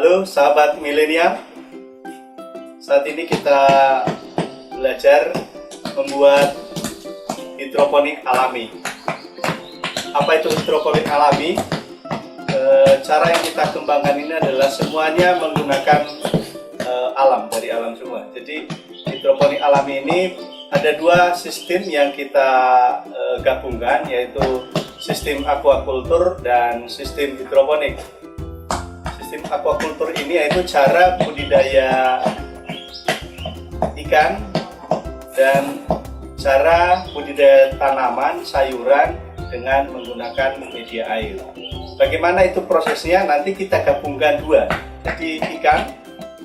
Halo sahabat milenial, saat ini kita belajar membuat hidroponik alami. Apa itu hidroponik alami? Cara yang kita kembangkan ini adalah semuanya menggunakan alam, dari alam semua. Jadi hidroponik alami ini ada dua sistem yang kita gabungkan, yaitu sistem aquaculture dan sistem hidroponik. Sistem aquaculture ini yaitu cara budidaya ikan dan cara budidaya tanaman, sayuran dengan menggunakan media air. Bagaimana itu prosesnya? Nanti kita gabungkan dua. Jadi ikan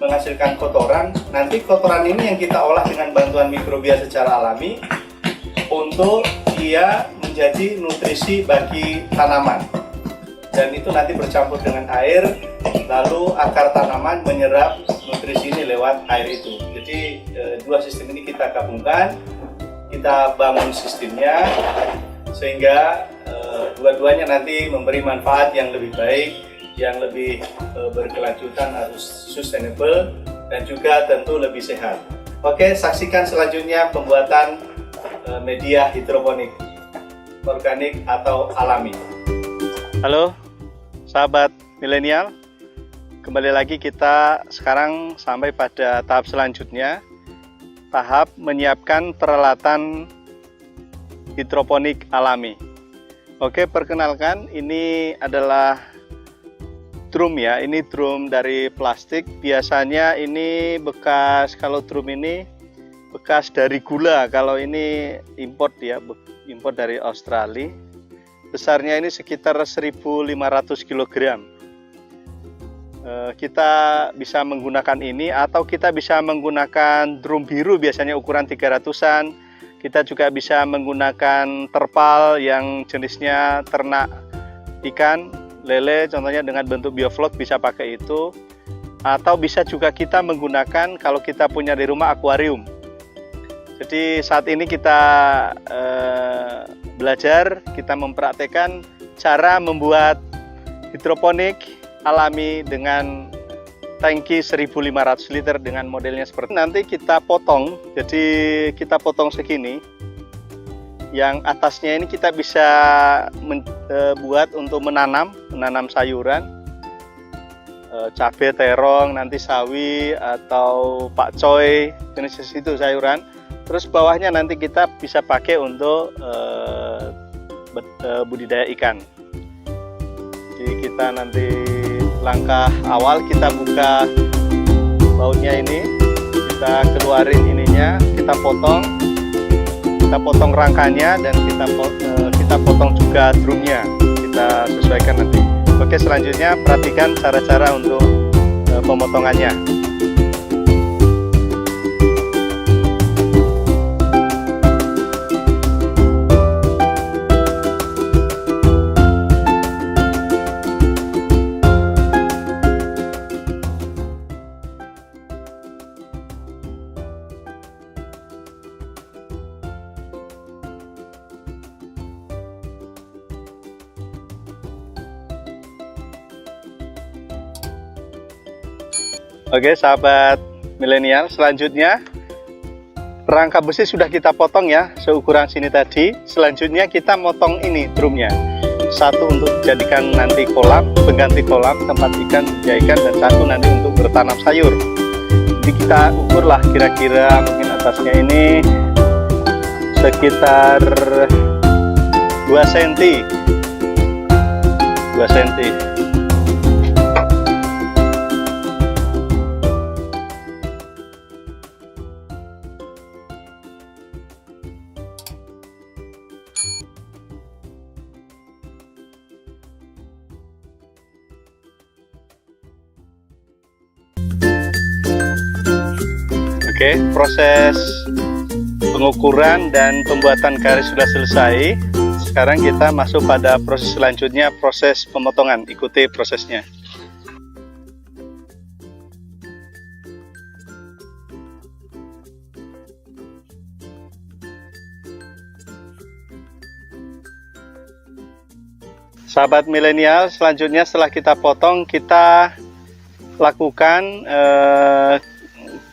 menghasilkan kotoran, nanti kotoran ini yang kita olah dengan bantuan mikrobia secara alami untuk dia menjadi nutrisi bagi tanaman. Dan itu nanti bercampur dengan air, lalu akar tanaman menyerap nutrisi ini lewat air itu. Jadi dua sistem ini kita gabungkan, kita bangun sistemnya sehingga dua-duanya nanti memberi manfaat yang lebih baik, yang lebih berkelanjutan, harus sustainable dan juga tentu lebih sehat. Oke, saksikan selanjutnya pembuatan media hidroponik organik atau alami. Halo sahabat milenial, kembali lagi kita sekarang sampai pada tahap selanjutnya, tahap menyiapkan peralatan hidroponik alami. Oke, perkenalkan, ini adalah drum ya, ini drum dari plastik. Biasanya ini bekas, kalau drum ini bekas dari gula, kalau ini import ya, import dari Australia. Besarnya ini sekitar 1.500 kg. Kita bisa menggunakan ini atau kita bisa menggunakan drum biru, biasanya ukuran 300-an. Kita juga bisa menggunakan terpal yang jenisnya ternak ikan, lele, contohnya dengan bentuk bioflok bisa pakai itu. Atau bisa juga kita menggunakan kalau kita punya di rumah akuarium. Jadi saat ini kita belajar, kita mempraktekkan cara membuat hidroponik alami dengan tangki 1.500 liter dengan modelnya seperti ini. Nanti kita potong, jadi kita potong segini. Yang atasnya ini kita bisa buat untuk menanam sayuran, cabai, terong, nanti sawi atau pakcoy, jenis itu sayuran. Terus bawahnya nanti kita bisa pakai untuk budidaya ikan. Jadi kita nanti langkah awal kita buka bautnya ini, kita keluarin ininya, kita potong rangkanya dan kita potong juga drumnya, kita sesuaikan nanti. Oke, selanjutnya perhatikan cara-cara untuk pemotongannya. Oke sahabat milenial, selanjutnya rangka besi sudah kita potong ya, seukuran sini tadi. Selanjutnya kita motong ini drumnya, satu untuk dijadikan nanti kolam, pengganti kolam tempat ikan, ikan, dan satu nanti untuk bertanam sayur. Jadi kita ukurlah kira-kira mungkin atasnya ini sekitar 2 cm. Oke, proses pengukuran dan pembuatan garis sudah selesai. Sekarang kita masuk pada proses selanjutnya, proses pemotongan. Ikuti prosesnya. Sahabat milenial, selanjutnya setelah kita potong, kita lakukan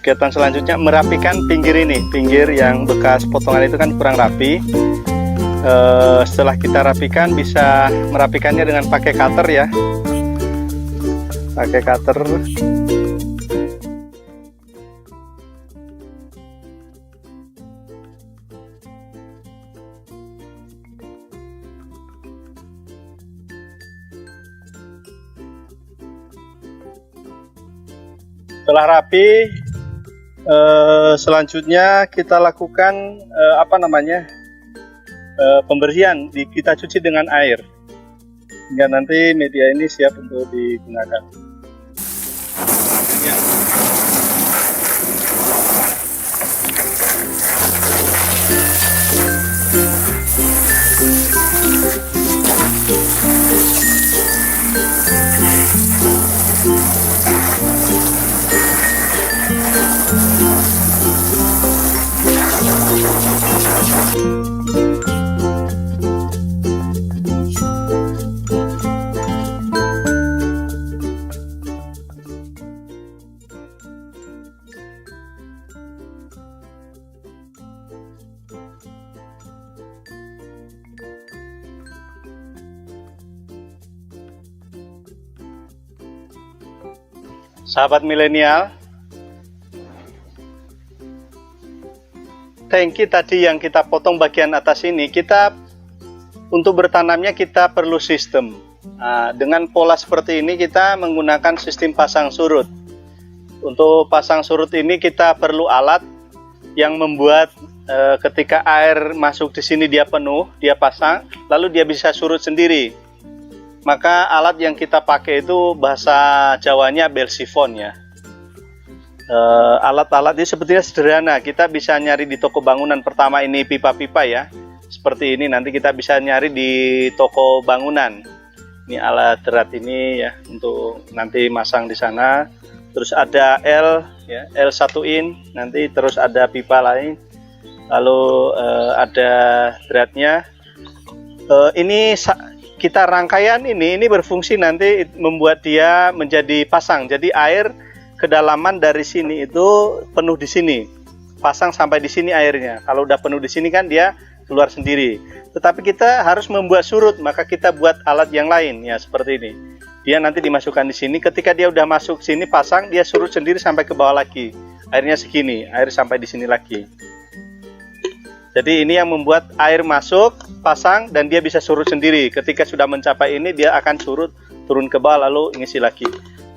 kegiatan selanjutnya merapikan pinggir ini, pinggir yang bekas potongan itu kan kurang rapi. Setelah kita rapikan, bisa merapikannya dengan pakai cutter ya, pakai cutter. Setelah rapi, selanjutnya kita lakukan pembersihan. Kita cuci dengan air hingga nanti media ini siap untuk digunakan. Ya. Sahabat milenial, tangki tadi yang kita potong bagian atas ini, untuk bertanamnya kita perlu sistem. Nah, dengan pola seperti ini kita menggunakan sistem pasang surut. Untuk pasang surut ini kita perlu alat yang membuat ketika air masuk di sini dia penuh, dia pasang, lalu dia bisa surut sendiri. Maka alat yang kita pakai itu bahasa Jawanya bel sifon ya. Alat-alat ini sebetulnya sederhana, kita bisa nyari di toko bangunan. Pertama ini pipa-pipa ya, seperti ini, nanti kita bisa nyari di toko bangunan. Ini alat berat ini ya, untuk nanti masang di sana. Terus ada L1 in, nanti terus ada pipa lain, lalu ada beratnya. Ini kita rangkaian ini berfungsi nanti membuat dia menjadi pasang. Jadi air kedalaman dari sini itu penuh di sini, pasang sampai di sini airnya. Kalau udah penuh di sini kan dia keluar sendiri. Tetapi kita harus membuat surut, maka kita buat alat yang lain ya, seperti ini. Dia nanti dimasukkan di sini. Ketika dia udah masuk sini pasang, dia surut sendiri sampai ke bawah lagi. Airnya segini, air sampai di sini lagi. Jadi ini yang membuat air masuk, pasang, dan dia bisa surut sendiri. Ketika sudah mencapai ini, dia akan surut, turun ke bawah, lalu ngisi lagi.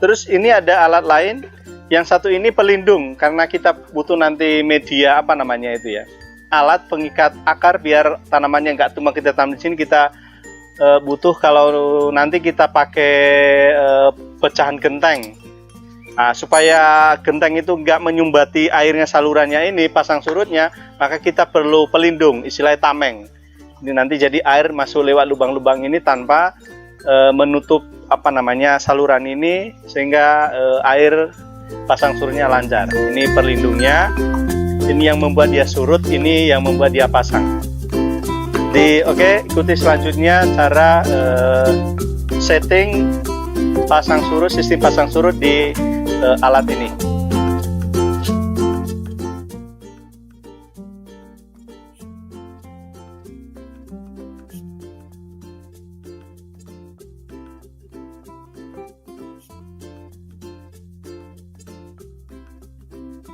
Terus ini ada alat lain, yang satu ini pelindung, karena kita butuh nanti media, alat pengikat akar, biar tanamannya nggak tumbang kita tanam di sini. Kita butuh kalau nanti kita pakai pecahan genteng. Nah, supaya genteng itu nggak menyumbati airnya, salurannya ini, pasang surutnya, maka kita perlu pelindung, istilahnya tameng. Ini nanti jadi air masuk lewat lubang-lubang ini tanpa menutup saluran ini, sehingga air pasang surutnya lancar. Ini perlindungnya, ini yang membuat dia surut, ini yang membuat dia pasang. Oke, ikuti selanjutnya cara setting pasang surut, sistem pasang surut di alat ini.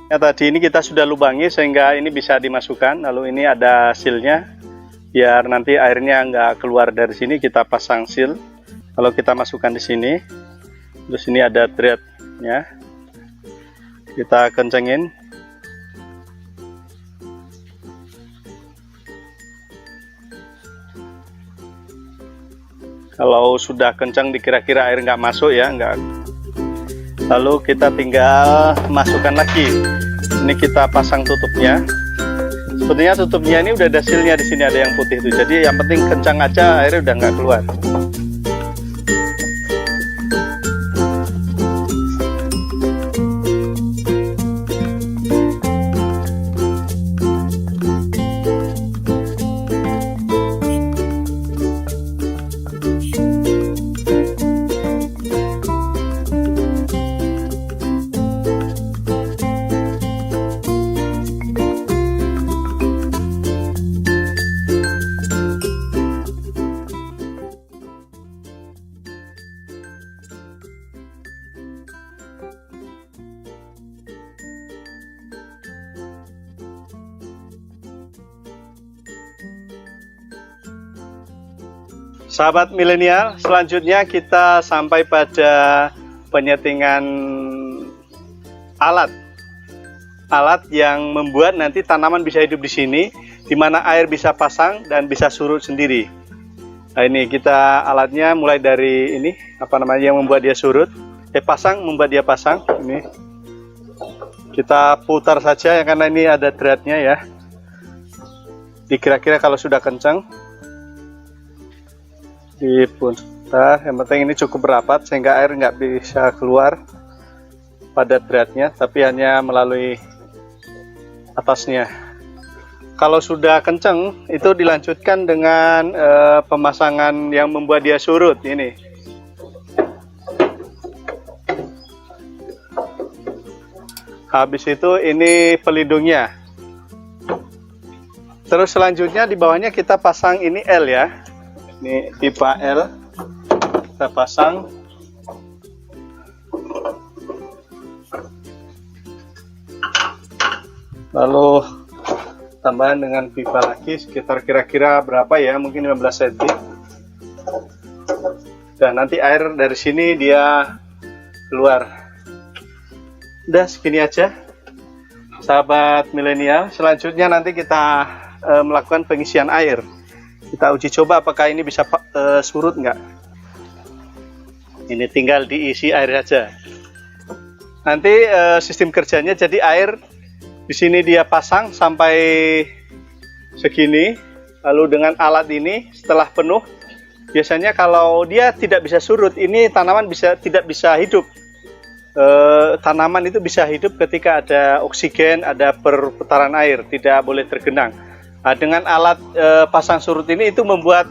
Ya, tadi ini kita sudah lubangi sehingga ini bisa dimasukkan. Lalu ini ada sealnya, biar nanti airnya nggak keluar dari sini. Kita pasang seal. Kalau kita masukkan di sini, terus ini ada threadnya, kita kencengin. Kalau sudah kencang, dikira-kira air nggak masuk ya, nggak. Lalu kita tinggal masukkan lagi. Ini kita pasang tutupnya. Sebetulnya tutupnya ini udah ada sealnya, di sini ada yang putih itu. Jadi yang penting kencang aja, airnya udah nggak keluar. Sahabat milenial, selanjutnya kita sampai pada penyetingan alat yang membuat nanti tanaman bisa hidup di sini, di mana air bisa pasang dan bisa surut sendiri. Nah, ini kita alatnya mulai dari ini yang membuat dia surut, membuat dia pasang. Ini kita putar saja ya, karena ini ada dratnya ya. Dikira-kira kalau sudah kencang diputar, yang penting ini cukup rapat sehingga air nggak bisa keluar pada dratnya, tapi hanya melalui atasnya. Kalau sudah kencang, itu dilanjutkan dengan pemasangan yang membuat dia surut ini. Habis itu ini pelindungnya. Terus selanjutnya di bawahnya kita pasang ini L ya. Ini pipa L kita pasang. Lalu tambahan dengan pipa lagi sekitar kira-kira berapa ya, mungkin 15 cm. Dan nanti air dari sini dia keluar. Udah segini aja sahabat milenial. Selanjutnya nanti kita melakukan pengisian air. Kita uji coba apakah ini bisa surut nggak. Ini tinggal diisi air saja. Nanti sistem kerjanya jadi air di sini dia pasang sampai segini. Lalu dengan alat ini setelah penuh, biasanya kalau dia tidak bisa surut, ini tanaman tidak bisa hidup. Tanaman itu bisa hidup ketika ada oksigen, ada perputaran air, tidak boleh tergenang. Nah, dengan alat pasang surut ini itu membuat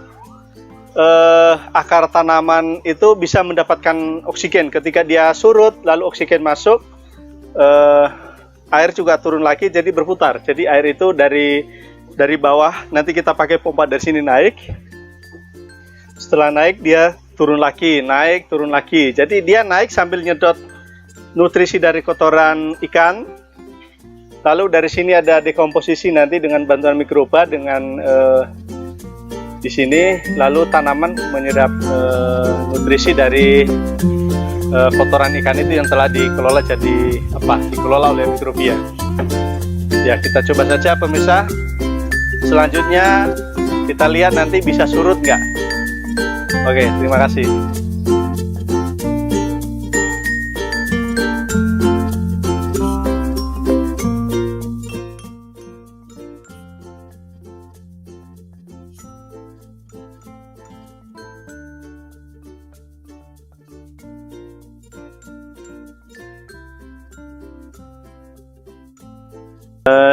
akar tanaman itu bisa mendapatkan oksigen. Ketika dia surut, lalu oksigen masuk, air juga turun lagi, jadi berputar. Jadi air itu dari bawah, nanti kita pakai pompa dari sini naik. Setelah naik dia turun lagi, naik, turun lagi. Jadi dia naik sambil nyedot nutrisi dari kotoran ikan. Lalu dari sini ada dekomposisi nanti dengan bantuan mikroba dengan di sini. Lalu tanaman menyerap nutrisi dari kotoran ikan itu yang telah dikelola dikelola oleh mikrobia. Ya, kita coba saja pemirsa. Selanjutnya kita lihat nanti bisa surut nggak. Oke, terima kasih.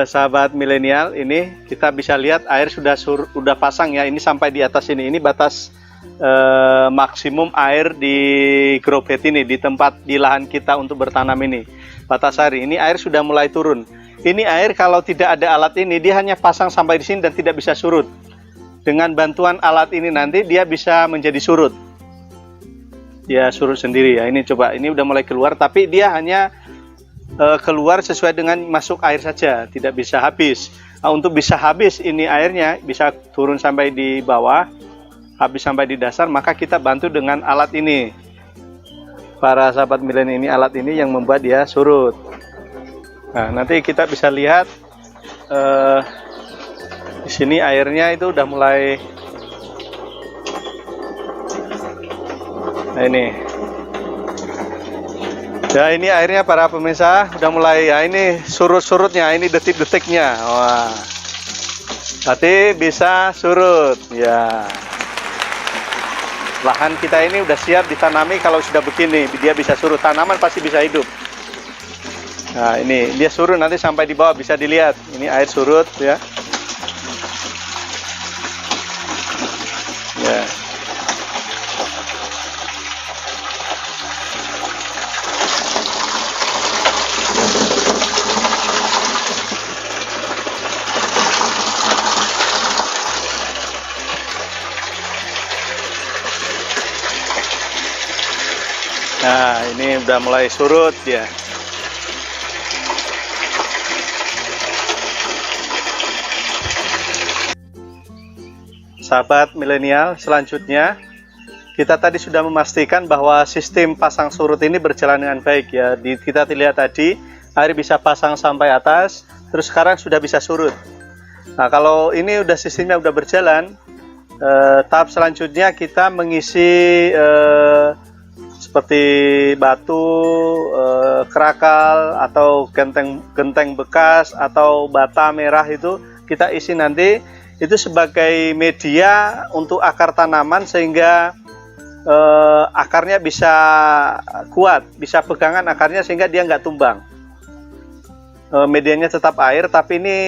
Sahabat milenial, ini kita bisa lihat air sudah pasang ya. Ini sampai di atas ini. Ini batas maksimum air di grow bed ini, di lahan kita untuk bertanam ini. Batas air ini air sudah mulai turun. Ini air kalau tidak ada alat ini, dia hanya pasang sampai di sini dan tidak bisa surut. Dengan bantuan alat ini nanti dia bisa menjadi surut. Dia surut sendiri ya. Ini coba, ini udah mulai keluar, tapi dia hanya keluar sesuai dengan masuk air saja, tidak bisa habis. Nah, untuk bisa habis ini airnya, bisa turun sampai di bawah, habis sampai di dasar, maka kita bantu dengan alat ini. Para sahabat milenial, ini alat ini yang membuat dia surut. Nah, nanti kita bisa lihat di sini airnya itu udah mulai. Nah, ini. Ya, ini airnya para pemirsa udah mulai ya, ini surut-surutnya, ini detik-detiknya. Wah. Berarti bisa surut ya. Lahan kita ini udah siap ditanami. Kalau sudah begini dia bisa surut, tanaman pasti bisa hidup. Nah, ini dia surut nanti sampai di bawah, bisa dilihat. Ini air surut ya. Ya. Nah, ini udah mulai surut ya. sahabat milenial, selanjutnya kita tadi sudah memastikan bahwa sistem pasang surut ini berjalan dengan baik ya. Kita lihat tadi air bisa pasang sampai atas, terus sekarang sudah bisa surut. Nah, kalau ini udah sistemnya udah berjalan, tahap selanjutnya kita mengisi seperti batu, kerakal atau genteng bekas atau bata merah, itu kita isi nanti itu sebagai media untuk akar tanaman sehingga akarnya bisa kuat, bisa pegangan akarnya sehingga dia nggak tumbang. Medianya tetap air, tapi ini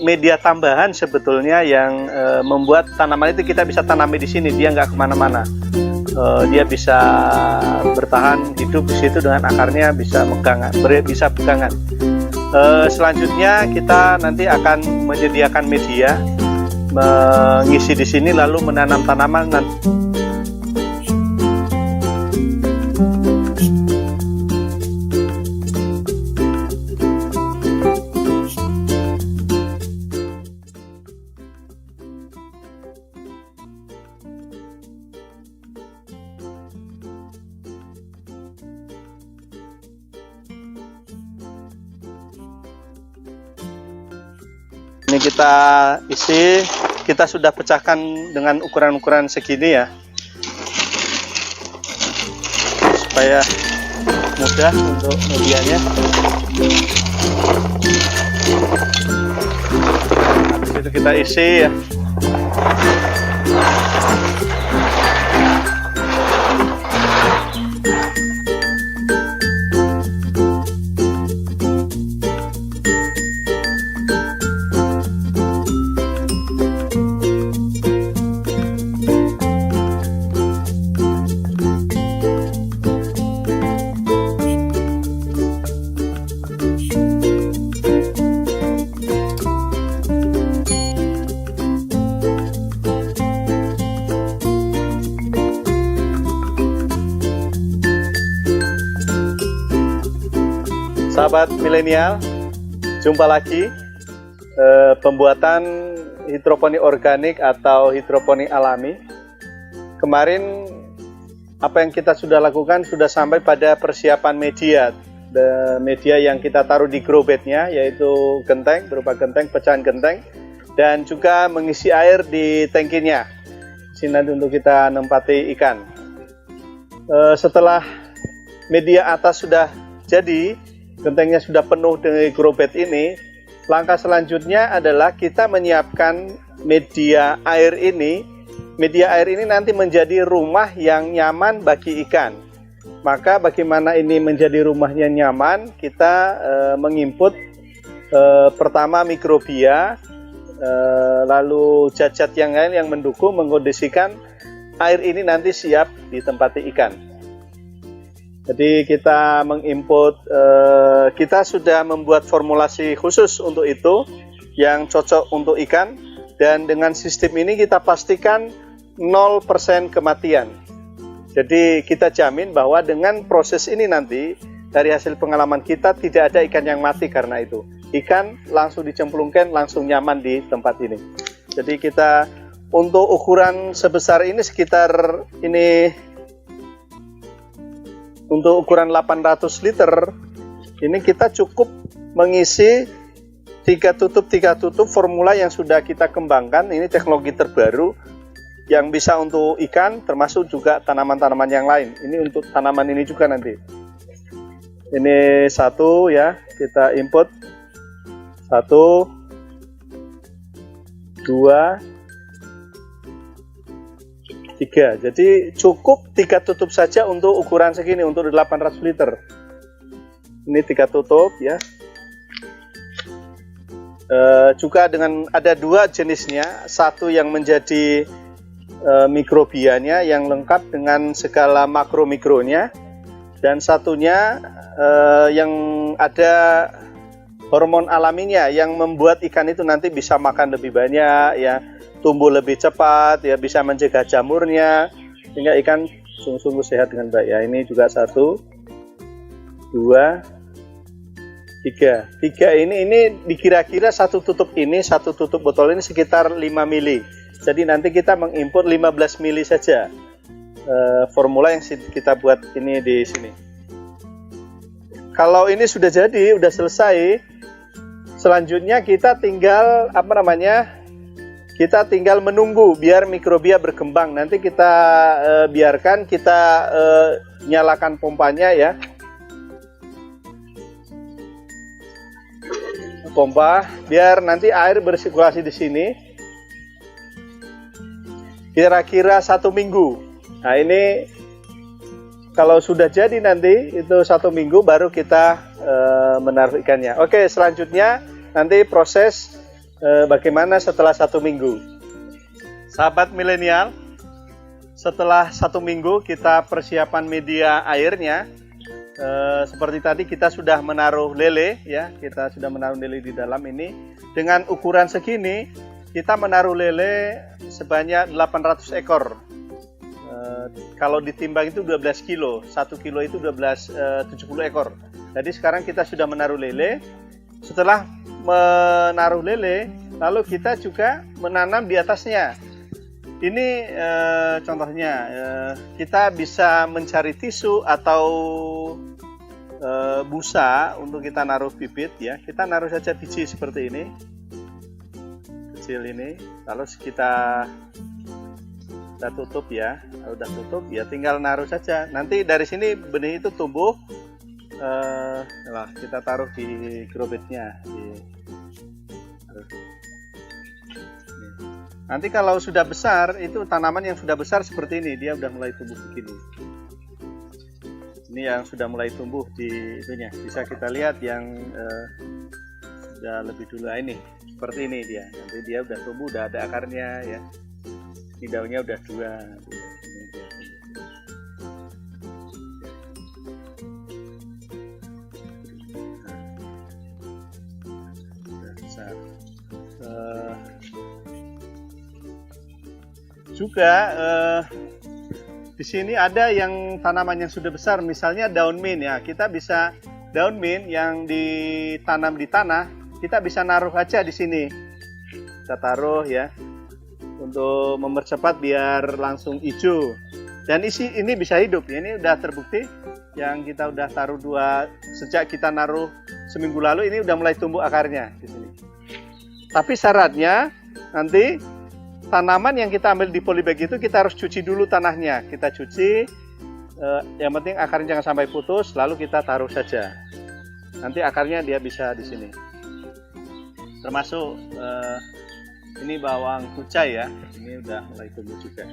media tambahan sebetulnya yang membuat tanaman itu kita bisa tanami di sini, dia nggak kemana-mana. Dia bisa bertahan hidup di situ dengan akarnya bisa pegangan. Selanjutnya kita nanti akan menyediakan media, mengisi di sini lalu menanam tanaman. Ini kita isi, kita sudah pecahkan dengan ukuran-ukuran segini ya, supaya mudah untuk medianya. Habis itu kita isi ya. Sahabat milenial, jumpa lagi pembuatan hidroponik organik atau hidroponik alami. Kemarin apa yang kita sudah lakukan sudah sampai pada persiapan media yang kita taruh di grow bednya, yaitu genteng, berupa genteng, pecahan genteng, dan juga mengisi air di tangkinya. Sini nanti untuk kita nempati ikan. Setelah media atas sudah jadi, gentengnya sudah penuh dengan grow bed ini, langkah selanjutnya adalah kita menyiapkan media air ini. Media air ini nanti menjadi rumah yang nyaman bagi ikan. Maka bagaimana ini menjadi rumahnya nyaman, kita menginput pertama mikrobia, lalu zat-zat yang lain yang mendukung, mengkondisikan air ini nanti siap ditempati ikan. Jadi kita menginput, kita sudah membuat formulasi khusus untuk itu yang cocok untuk ikan, dan dengan sistem ini kita pastikan 0% kematian. Jadi kita jamin bahwa dengan proses ini nanti dari hasil pengalaman kita tidak ada ikan yang mati karena itu. Ikan langsung dicemplungkan, langsung nyaman di tempat ini. Jadi kita untuk ukuran sebesar ini sekitar ini, untuk ukuran 800 liter, ini kita cukup mengisi 3 tutup formula yang sudah kita kembangkan. Ini teknologi terbaru yang bisa untuk ikan, termasuk juga tanaman-tanaman yang lain. Ini untuk tanaman ini juga nanti. Ini satu ya, kita input 1, 2, 3. Jadi cukup 3 tutup saja untuk ukuran segini, untuk 800 liter. Ini 3 tutup ya. Juga dengan ada 2 jenisnya, satu yang menjadi mikrobianya yang lengkap dengan segala makro-mikronya, dan satunya yang ada hormon alaminya yang membuat ikan itu nanti bisa makan lebih banyak ya, tumbuh lebih cepat ya, bisa mencegah jamurnya sehingga ikan sungguh-sungguh sehat dengan baik ya. Ini juga 1, 2, 3 ini dikira-kira satu tutup botol ini sekitar 5 mili. Jadi nanti kita mengimpor 15 mili saja formula yang kita buat ini di sini. Kalau ini sudah jadi, sudah selesai, selanjutnya kita tinggal kita tinggal menunggu biar mikrobia berkembang. Nanti kita biarkan, kita nyalakan pompanya ya. Pompa biar nanti air bersirkulasi di sini. Kira-kira 1 minggu. Nah ini kalau sudah jadi nanti itu 1 minggu baru kita menaruh ikannya. Oke, selanjutnya nanti proses bagaimana setelah 1 minggu. Sahabat milenial, setelah 1 minggu kita persiapan media airnya. Seperti tadi kita sudah menaruh lele ya, kita sudah menaruh lele di dalam ini. Dengan ukuran segini kita menaruh lele sebanyak 800 ekor. Kalau ditimbang itu 12 kilo, 1 kilo itu 70 ekor. Jadi sekarang kita sudah menaruh lele. Setelah menaruh lele, lalu kita juga menanam di atasnya. Ini contohnya, kita bisa mencari tisu atau busa untuk kita naruh bibit ya. Kita naruh saja biji seperti ini, kecil ini. Lalu kita tutup ya. Kalau udah tutup ya tinggal naruh saja. Nanti dari sini benih itu tumbuh. Kita taruh di grow bednya. Nanti kalau sudah besar, itu tanaman yang sudah besar seperti ini, dia udah mulai tumbuh begini. Ini yang sudah mulai tumbuh di itunya. Bisa kita lihat yang sudah lebih dulu ini, seperti ini dia. Nanti dia udah tumbuh, udah ada akarnya ya. Ini daunnya udah 2. Ini dia. Sudah besar. Juga di sini ada yang tanaman yang sudah besar, misalnya daun mint ya. Kita bisa daun mint yang ditanam di tanah, kita bisa naruh aja di sini. Kita taruh ya untuk mempercepat biar langsung hijau. Dan ini bisa hidup ya. Ini udah terbukti yang kita udah taruh sejak kita naruh seminggu lalu, ini udah mulai tumbuh akarnya di sini. Tapi syaratnya nanti tanaman yang kita ambil di polybag itu kita harus cuci dulu tanahnya. Kita cuci, yang penting akarnya jangan sampai putus, lalu kita taruh saja. Nanti akarnya dia bisa di sini. Termasuk ini bawang kucai ya, ini udah mulai tumbuh juga.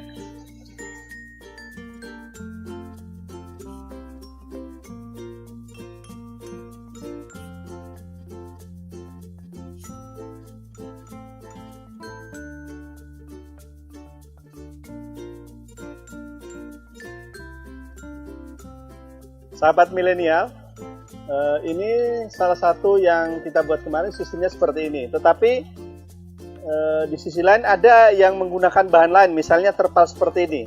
Sahabat milenial, ini salah satu yang kita buat kemarin, sistemnya seperti ini. Tetapi di sisi lain ada yang menggunakan bahan lain, misalnya terpal seperti ini.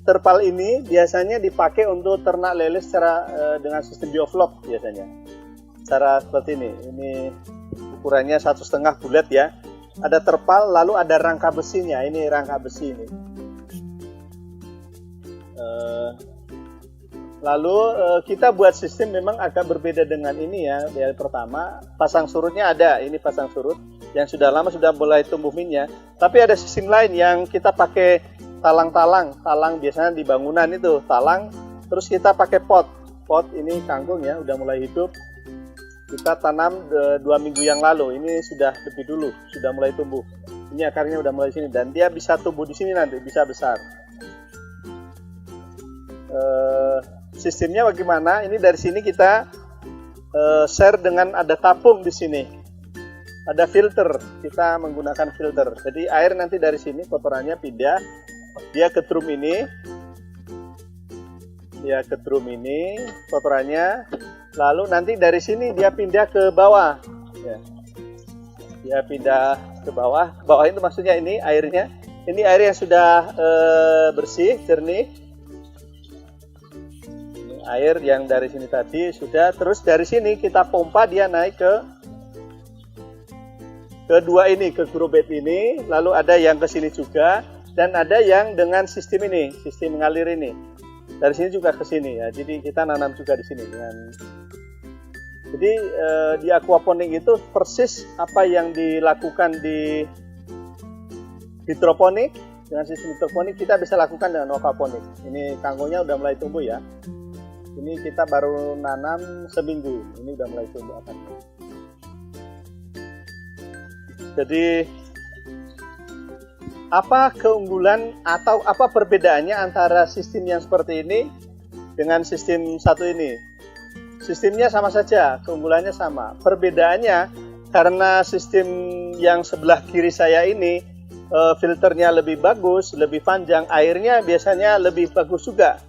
Terpal ini biasanya dipakai untuk ternak lele secara dengan sistem bioflok biasanya. Cara seperti ini. Ini ukurannya 1,5 bulat ya. Ada terpal, lalu ada rangka besinya. Ini rangka besi ini. Lalu kita buat sistem memang agak berbeda dengan ini ya. Yang pertama, pasang surutnya ada. Ini pasang surut yang sudah lama sudah mulai tumbuh minyak. Tapi ada sistem lain yang kita pakai talang-talang. Talang biasanya di bangunan itu, talang. Terus kita pakai pot. Pot ini kangkung ya, udah mulai hidup. Kita tanam 2 minggu yang lalu. Ini sudah lebih dulu, sudah mulai tumbuh. Ini akarnya udah mulai sini dan dia bisa tumbuh di sini nanti, bisa besar. Sistemnya bagaimana? Ini dari sini kita share dengan ada tapung di sini, ada filter. Kita menggunakan filter. Jadi air nanti dari sini kotorannya pindah, dia ke drum ini, kotorannya. Lalu nanti dari sini dia pindah ke bawah. Ya. Dia pindah ke bawah. Bawah itu maksudnya ini airnya. Ini air yang sudah bersih, jernih. Air yang dari sini tadi sudah, terus dari sini kita pompa dia naik ke kedua ini ke grow bed ini, lalu ada yang ke sini juga, dan ada yang dengan sistem ini, sistem mengalir ini. Dari sini juga ke sini ya. Jadi kita nanam juga di sini dengan. Jadi di aquaponik itu persis apa yang dilakukan di hidroponik. Dengan sistem hidroponik kita bisa lakukan dengan aquaponik. Ini kangkungnya udah mulai tumbuh ya. Ini kita baru nanam seminggu. Ini udah mulai tumbuh akarnya. Jadi apa keunggulan atau apa perbedaannya antara sistem yang seperti ini dengan sistem satu ini? Sistemnya sama saja, keunggulannya sama. Perbedaannya karena sistem yang sebelah kiri saya ini filternya lebih bagus, lebih panjang, airnya biasanya lebih bagus juga.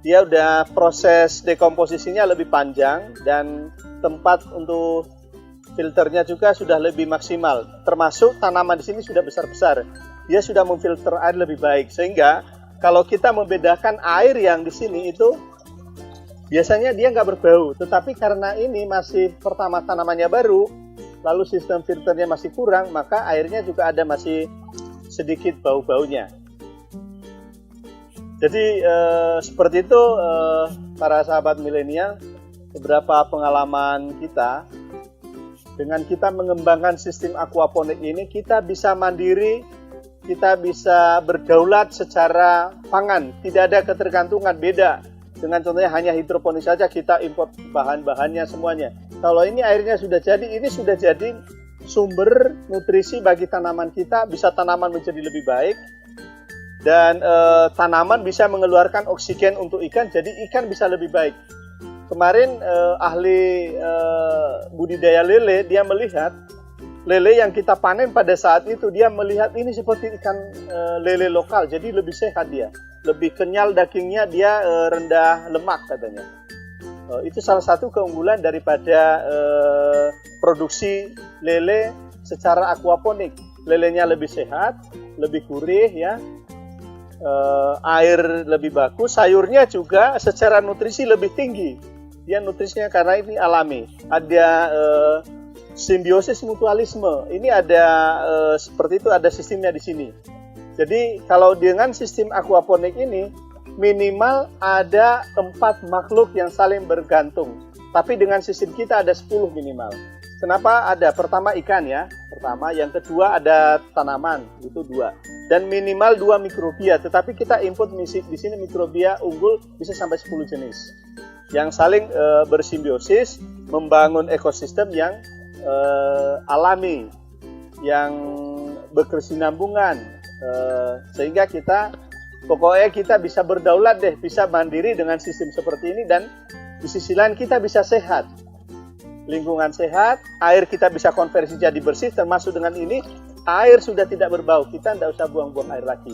Dia udah proses dekomposisinya lebih panjang dan tempat untuk filternya juga sudah lebih maksimal, termasuk tanaman di sini sudah besar-besar. Dia sudah memfilter air lebih baik, sehingga kalau kita membedakan air yang di sini itu biasanya dia nggak berbau. Tetapi karena ini masih pertama tanamannya baru, lalu sistem filternya masih kurang, maka airnya juga ada masih sedikit bau-baunya. Jadi seperti itu para sahabat milenial, beberapa pengalaman kita. Dengan kita mengembangkan sistem aquaponik ini, kita bisa mandiri, kita bisa berdaulat secara pangan. Tidak ada ketergantungan, beda. Dengan contohnya hanya hidroponik saja, kita import bahan-bahannya semuanya. Kalau ini airnya sudah jadi, ini sudah jadi sumber nutrisi bagi tanaman kita, bisa tanaman menjadi lebih baik. Dan tanaman bisa mengeluarkan oksigen untuk ikan, jadi ikan bisa lebih baik. Kemarin ahli budidaya lele, dia melihat lele yang kita panen pada saat itu, dia melihat ini seperti ikan lele lokal, jadi lebih sehat dia, lebih kenyal dagingnya, dia rendah lemak katanya. Itu salah satu keunggulan daripada produksi lele secara aquaponik. Lelenya lebih sehat, lebih gurih ya, air lebih bagus, sayurnya juga secara nutrisi lebih tinggi. Dia nutrisinya karena ini alami, ada simbiosis mutualisme. Ini ada seperti itu, ada sistemnya di sini. Jadi kalau dengan sistem aquaponik ini minimal ada 4 makhluk yang saling bergantung. Tapi dengan sistem kita ada 10 minimal. Kenapa ada? Pertama ikan ya, pertama. Yang kedua ada tanaman, itu 2. Dan minimal 2 mikrobia. Tetapi kita input di sini mikrobia unggul bisa sampai 10 jenis. Yang saling bersimbiosis, membangun ekosistem yang alami, yang berkesinambungan, sehingga pokoknya kita bisa berdaulat deh, bisa mandiri dengan sistem seperti ini, dan di sisi lain kita bisa sehat, lingkungan sehat, air kita bisa konversi jadi bersih, termasuk dengan ini air sudah tidak berbau, kita tidak usah buang-buang air lagi.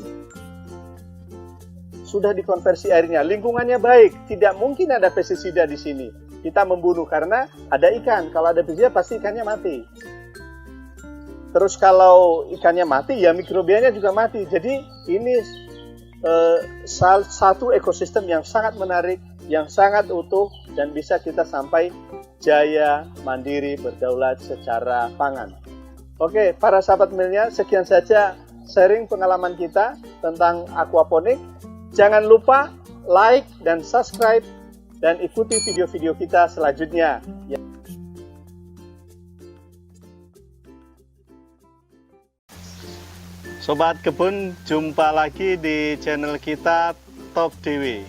Sudah dikonversi airnya, lingkungannya baik, tidak mungkin ada pestisida di sini. Kita membunuh karena ada ikan, kalau ada pestisida pasti ikannya mati. Terus kalau ikannya mati, ya mikrobianya juga mati. Jadi ini satu ekosistem yang sangat menarik, yang sangat utuh, dan bisa kita sampai jaya, mandiri, berdaulat secara pangan. Oke, para sahabat milenial, sekian saja sharing pengalaman kita tentang aquaponik. Jangan lupa like dan subscribe dan ikuti video-video kita selanjutnya. Sobat Kebun, jumpa lagi di channel kita Top DW.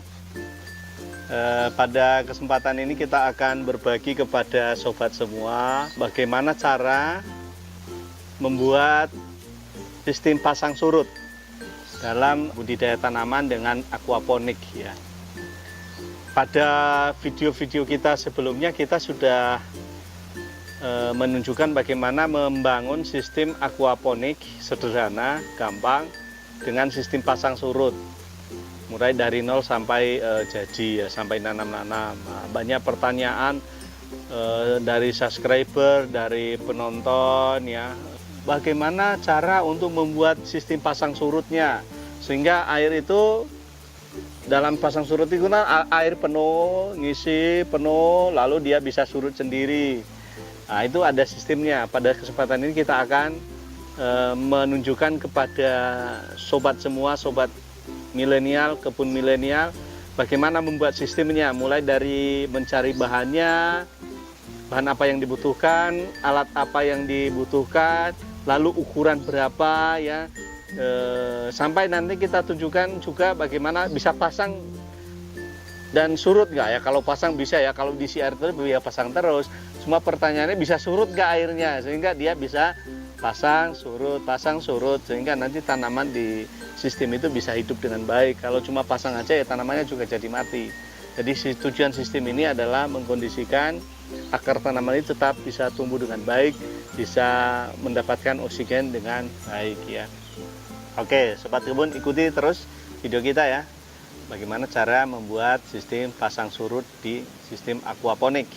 Pada kesempatan ini kita akan berbagi kepada sobat semua bagaimana cara membuat sistem pasang surut dalam budidaya tanaman dengan aquaponik ya. Pada video-video kita sebelumnya kita sudah menunjukkan bagaimana membangun sistem aquaponik sederhana, gampang dengan sistem pasang surut. Mulai dari nol sampai jadi ya, sampai nanam-nanam. Nah, banyak pertanyaan dari subscriber, dari penonton ya. Bagaimana cara untuk membuat sistem pasang surutnya sehingga air itu dalam pasang surut itu air penuh, ngisi penuh, lalu dia bisa surut sendiri. Nah, itu ada sistemnya. Pada kesempatan ini kita akan menunjukkan kepada sobat semua, sobat milenial, kebun milenial, bagaimana membuat sistemnya, mulai dari mencari bahannya, bahan apa yang dibutuhkan, alat apa yang dibutuhkan, lalu ukuran berapa ya, sampai nanti kita tunjukkan juga bagaimana bisa pasang dan surut nggak ya. Kalau pasang bisa ya, kalau diisi air terus ya pasang terus. Cuma pertanyaannya bisa surut nggak airnya, sehingga dia bisa pasang surut, sehingga nanti tanaman di sistem itu bisa hidup dengan baik. Kalau cuma pasang aja ya tanamannya juga jadi mati. Jadi tujuan sistem ini adalah mengkondisikan akar tanaman ini tetap bisa tumbuh dengan baik, bisa mendapatkan oksigen dengan baik ya. Oke, sobat kebun, ikuti terus video kita ya. Bagaimana cara membuat sistem pasang surut di sistem aquaponik.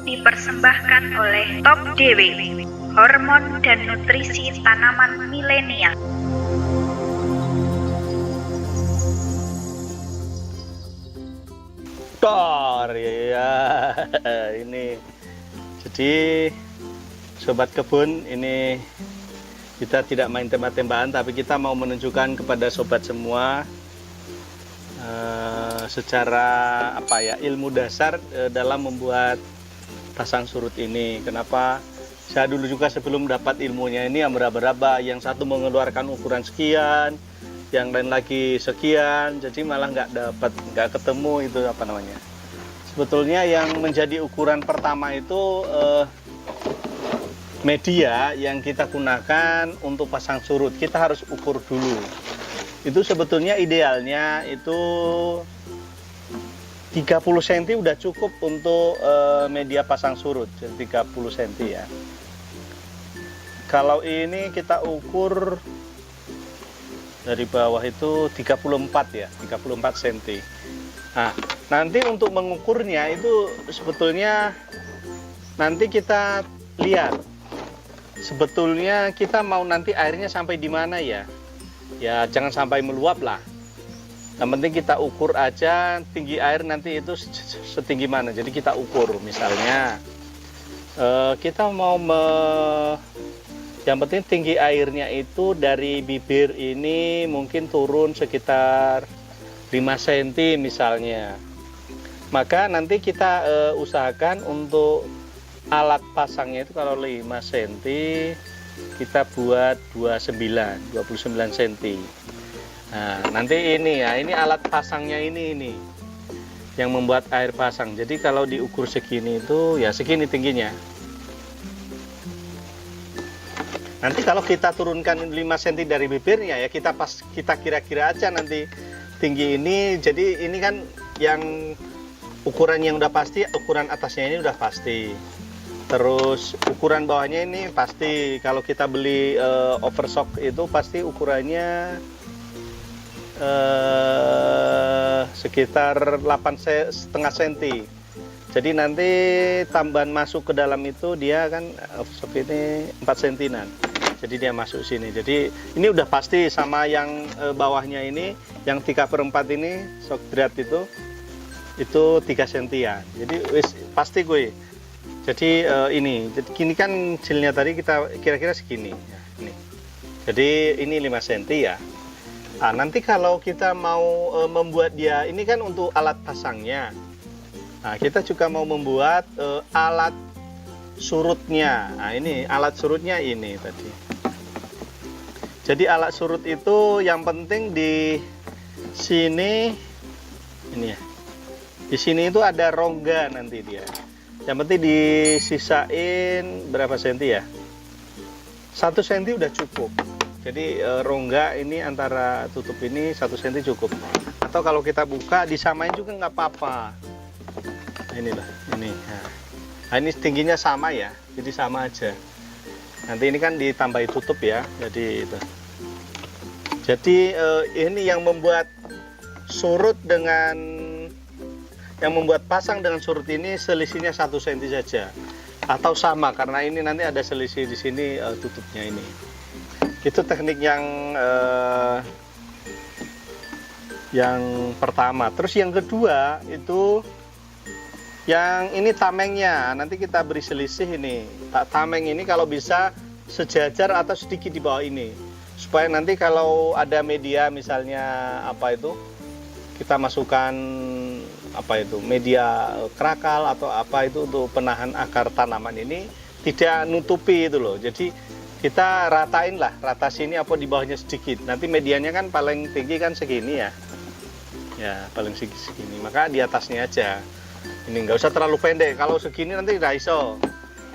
Dipersembahkan oleh Top DW, hormon dan nutrisi tanaman milenial. Ya, ini jadi sobat kebun, ini kita tidak main tembak-tembakan, tapi kita mau menunjukkan kepada sobat semua secara apa ya, ilmu dasar dalam membuat pasang surut ini. Kenapa saya dulu juga sebelum dapat ilmunya ini yang beraba-raba, yang satu mengeluarkan ukuran sekian, yang lain lagi sekian, jadi malah nggak ketemu itu apa namanya. Sebetulnya yang menjadi ukuran pertama itu media yang kita gunakan untuk pasang surut, kita harus ukur dulu. Itu sebetulnya idealnya itu 30 cm udah cukup untuk media pasang surut, jadi 30 cm ya. Kalau ini kita ukur dari bawah itu 34 ya, 34 cm. Nah, nanti untuk mengukurnya itu sebetulnya nanti kita lihat. Sebetulnya kita mau nanti airnya sampai di mana ya? Ya jangan sampai meluap lah. Yang penting kita ukur aja tinggi air nanti itu setinggi mana. Jadi kita ukur misalnya kita mau yang penting tinggi airnya itu dari bibir ini mungkin turun sekitar 5 cm misalnya. Maka nanti kita usahakan untuk alat pasangnya itu kalau 5 cm kita buat 29 cm. Nah, nanti ini ya, ini alat pasangnya ini yang membuat air pasang. Jadi kalau diukur segini itu ya segini tingginya. Nanti kalau kita turunkan 5 cm dari bibirnya ya kita kira-kira aja nanti tinggi ini. Jadi ini kan yang ukuran yang udah pasti, ukuran atasnya ini udah pasti. Terus ukuran bawahnya ini pasti. Kalau kita beli overstock itu pasti ukurannya sekitar 8,5 cm. Jadi nanti tambahan masuk ke dalam itu dia kan overstock ini 4 cm. Jadi dia masuk sini. Jadi ini udah pasti sama yang bawahnya ini, yang 3/4 ini sokdrat itu 3 cm ya. Jadi pasti gue. Jadi jadi gini kan jilnya tadi kita kira-kira segini. Ya, ini. Jadi ini 5 cm ya. Nah, nanti kalau kita mau membuat dia, ini kan untuk alat pasangnya. Nah, kita juga mau membuat alat surutnya. Nah, ini alat surutnya ini tadi. Jadi alat surut itu yang penting di sini ini ya. Di sini itu ada rongga nanti dia. Yang penting disisain berapa senti ya? 1 cm udah cukup. Jadi rongga ini antara tutup ini 1 cm cukup. Atau kalau kita buka disamain juga nggak apa-apa. Nah, inilah ini. Nah, ini tingginya sama ya. Jadi sama aja. Nanti ini kan ditambahi tutup ya. Jadi itu. Jadi ini yang membuat surut dengan yang membuat pasang dengan surut ini selisihnya 1 cm saja atau sama, karena ini nanti ada selisih di sini tutupnya ini. Itu teknik yang pertama. Terus yang kedua itu Yang ini tamengnya, nanti kita beri selisih ini. Tameng ini kalau bisa sejajar atau sedikit di bawah ini. Supaya nanti kalau ada media misalnya apa itu, kita masukkan apa itu, media krakal atau apa itu untuk penahan akar tanaman ini tidak nutupi itu loh. Jadi kita ratain lah, rata sini apa di bawahnya sedikit. Nanti medianya kan paling tinggi kan segini ya. Ya, paling segini. Maka di atasnya aja. Ini nggak usah terlalu pendek. Kalau segini nanti nggak iso.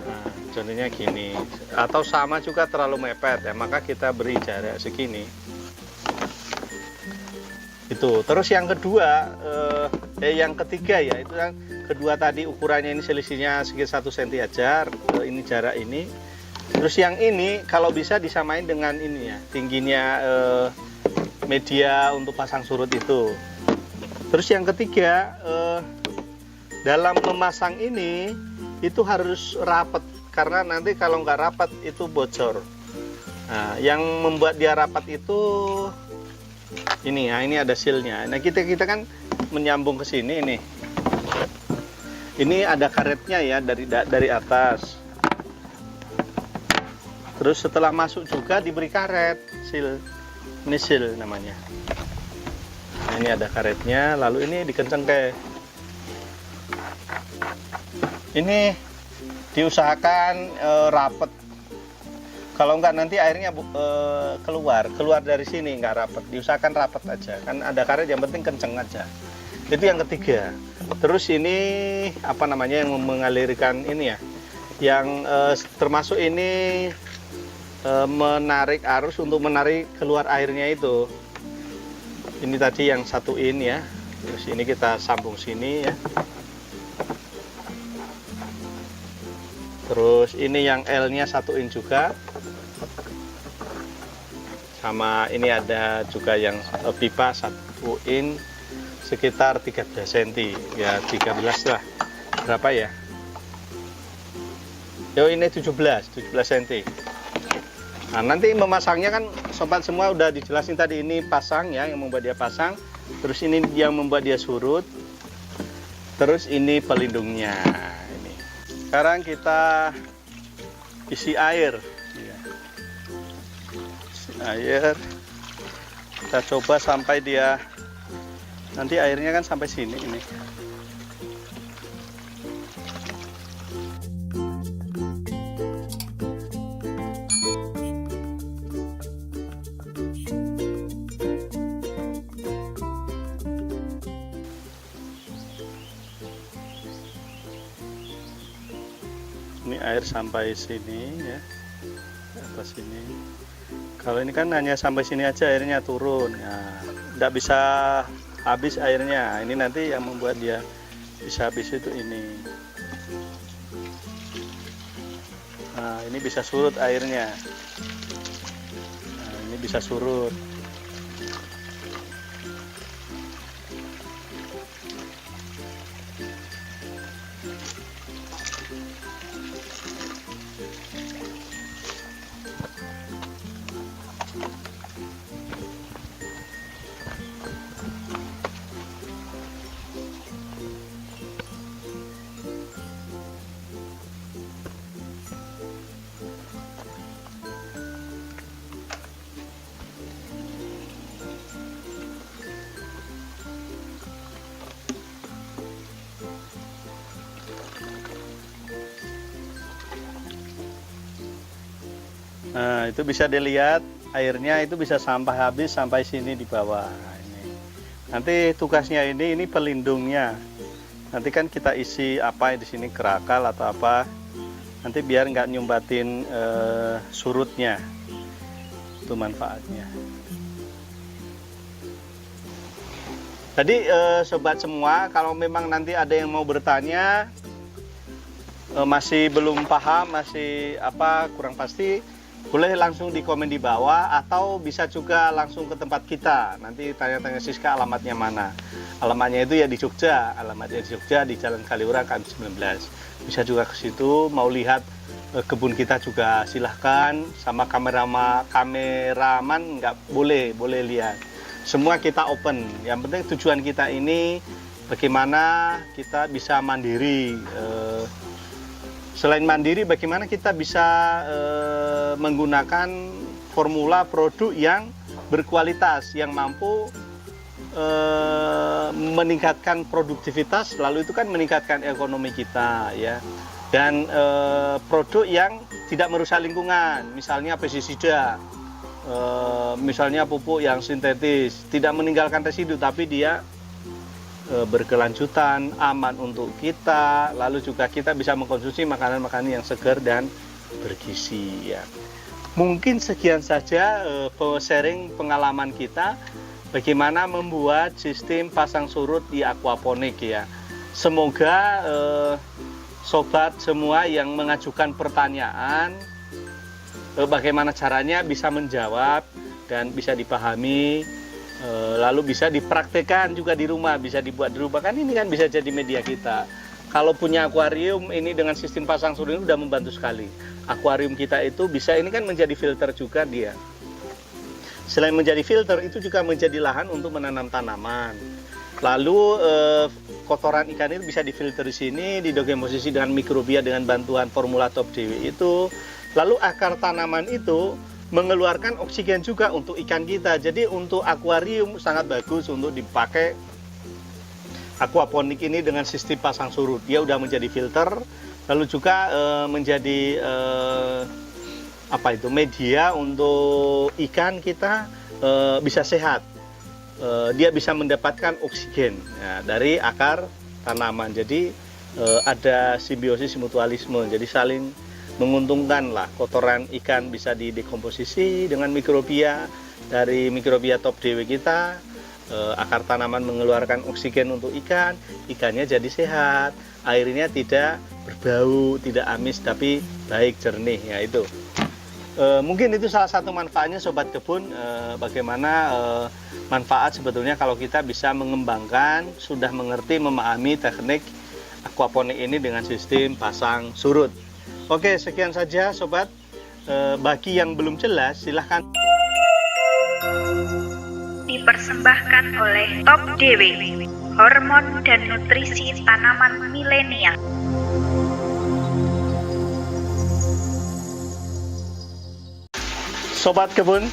Nah, contohnya gini. Atau sama juga terlalu mepet ya. Maka kita beri jarak segini. Itu. Terus yang kedua, yang ketiga ya. Itu yang kedua tadi ukurannya ini selisihnya sekitar 1 cm aja. Ini jarak ini. Terus yang ini kalau bisa disamain dengan ini ya. Tingginya media untuk pasang surut itu. Terus yang ketiga, dalam memasang ini itu harus rapat karena nanti kalau nggak rapat itu bocor. Nah, yang membuat dia rapat itu ini ya, ini ada sealnya. Nah kita kan menyambung ke sini nih. Ini ada karetnya ya dari atas. Terus setelah masuk juga diberi karet seal. Ini seal namanya. Nah, ini ada karetnya, lalu ini dikencengkan. Ini diusahakan rapet. Kalau enggak nanti airnya keluar dari sini nggak rapet. Diusahakan rapet aja. Kan ada karet, yang penting kenceng aja. Itu yang ketiga. Terus ini apa namanya yang mengalirkan ini ya? Yang termasuk ini menarik arus untuk menarik keluar airnya itu. Ini tadi yang satuin ya. Terus ini kita sambung sini ya. Terus ini yang L-nya satuin juga. Sama ini ada juga yang pipa satuin sekitar 13 cm. Ya 13 lah. Berapa ya? Yo ini 17 cm. Nah, nanti memasangnya kan sobat semua udah dijelasin tadi, ini pasang ya, yang membuat dia pasang. Terus ini yang membuat dia surut. Terus ini pelindungnya. Ini. Sekarang kita isi air. Isi air. Kita coba sampai dia, nanti airnya kan sampai sini ini. Ini air sampai sini ya, ke atas sini. Kalau ini kan hanya sampai sini aja airnya turun ya, tidak bisa habis airnya. Ini nanti yang membuat dia bisa habis itu ini. Nah ini bisa surut airnya. Nah, ini bisa surut. Nah, itu bisa dilihat airnya itu bisa sampai habis sampai sini di bawah. Ini. Nanti tugasnya ini pelindungnya. Nanti kan kita isi apa di sini, kerakal atau apa. Nanti biar nggak nyumbatin surutnya. Itu manfaatnya. Jadi sobat semua, kalau memang nanti ada yang mau bertanya, masih belum paham, masih apa kurang pasti, boleh langsung di komen di bawah atau bisa juga langsung ke tempat kita. Nanti tanya-tanya Siska alamatnya mana. Alamatnya itu ya di Jogja, alamatnya di Jogja di Jalan Kaliurang KM 19. Bisa juga ke situ, mau lihat kebun kita juga silahkan, sama kameraman nggak boleh lihat. Semua kita open. Yang penting tujuan kita ini bagaimana kita bisa mandiri. Selain mandiri, bagaimana kita bisa menggunakan formula produk yang berkualitas, yang mampu meningkatkan produktivitas, lalu itu kan meningkatkan ekonomi kita ya. Dan produk yang tidak merusak lingkungan, misalnya pestisida, misalnya pupuk yang sintetis, tidak meninggalkan residu tapi dia berkelanjutan, aman untuk kita, lalu juga kita bisa mengkonsumsi makanan-makanan yang segar dan bergizi ya. Mungkin sekian saja sharing pengalaman kita bagaimana membuat sistem pasang surut di aquaponik ya. Semoga sobat semua yang mengajukan pertanyaan bagaimana caranya bisa menjawab dan bisa dipahami, lalu bisa dipraktekkan juga di rumah, bisa dibuat di rumah, kan ini kan bisa jadi media kita. Kalau punya akuarium ini dengan sistem pasang surut ini sudah membantu sekali. Akuarium kita itu bisa, ini kan menjadi filter juga dia. Selain menjadi filter, itu juga menjadi lahan untuk menanam tanaman. Lalu kotoran ikan itu bisa difilter di sini, didekomposisi dengan mikrobia dengan bantuan formula Top DW itu. Lalu akar tanaman itu mengeluarkan oksigen juga untuk ikan kita. Jadi untuk akuarium sangat bagus untuk dipakai aquaponik ini dengan sistem pasang surut. Dia udah menjadi filter, lalu juga menjadi media untuk ikan kita bisa sehat. Dia bisa mendapatkan oksigen ya, dari akar tanaman. Jadi ada simbiosis mutualisme. Jadi saling menguntungkan lah, kotoran ikan bisa didekomposisi dengan mikrobia, dari mikrobia Top DW kita, akar tanaman mengeluarkan oksigen untuk ikan, ikannya jadi sehat, airnya tidak berbau, tidak amis tapi baik, jernih ya itu. Mungkin itu salah satu manfaatnya sobat kebun, bagaimana manfaat sebetulnya kalau kita bisa mengembangkan, sudah mengerti, memahami teknik aquaponik ini dengan sistem pasang surut. Oke, sekian saja sobat. Bagi yang belum jelas, silahkan. Dipersembahkan oleh Top DW, hormon dan nutrisi tanaman milenial. Sobat kebun,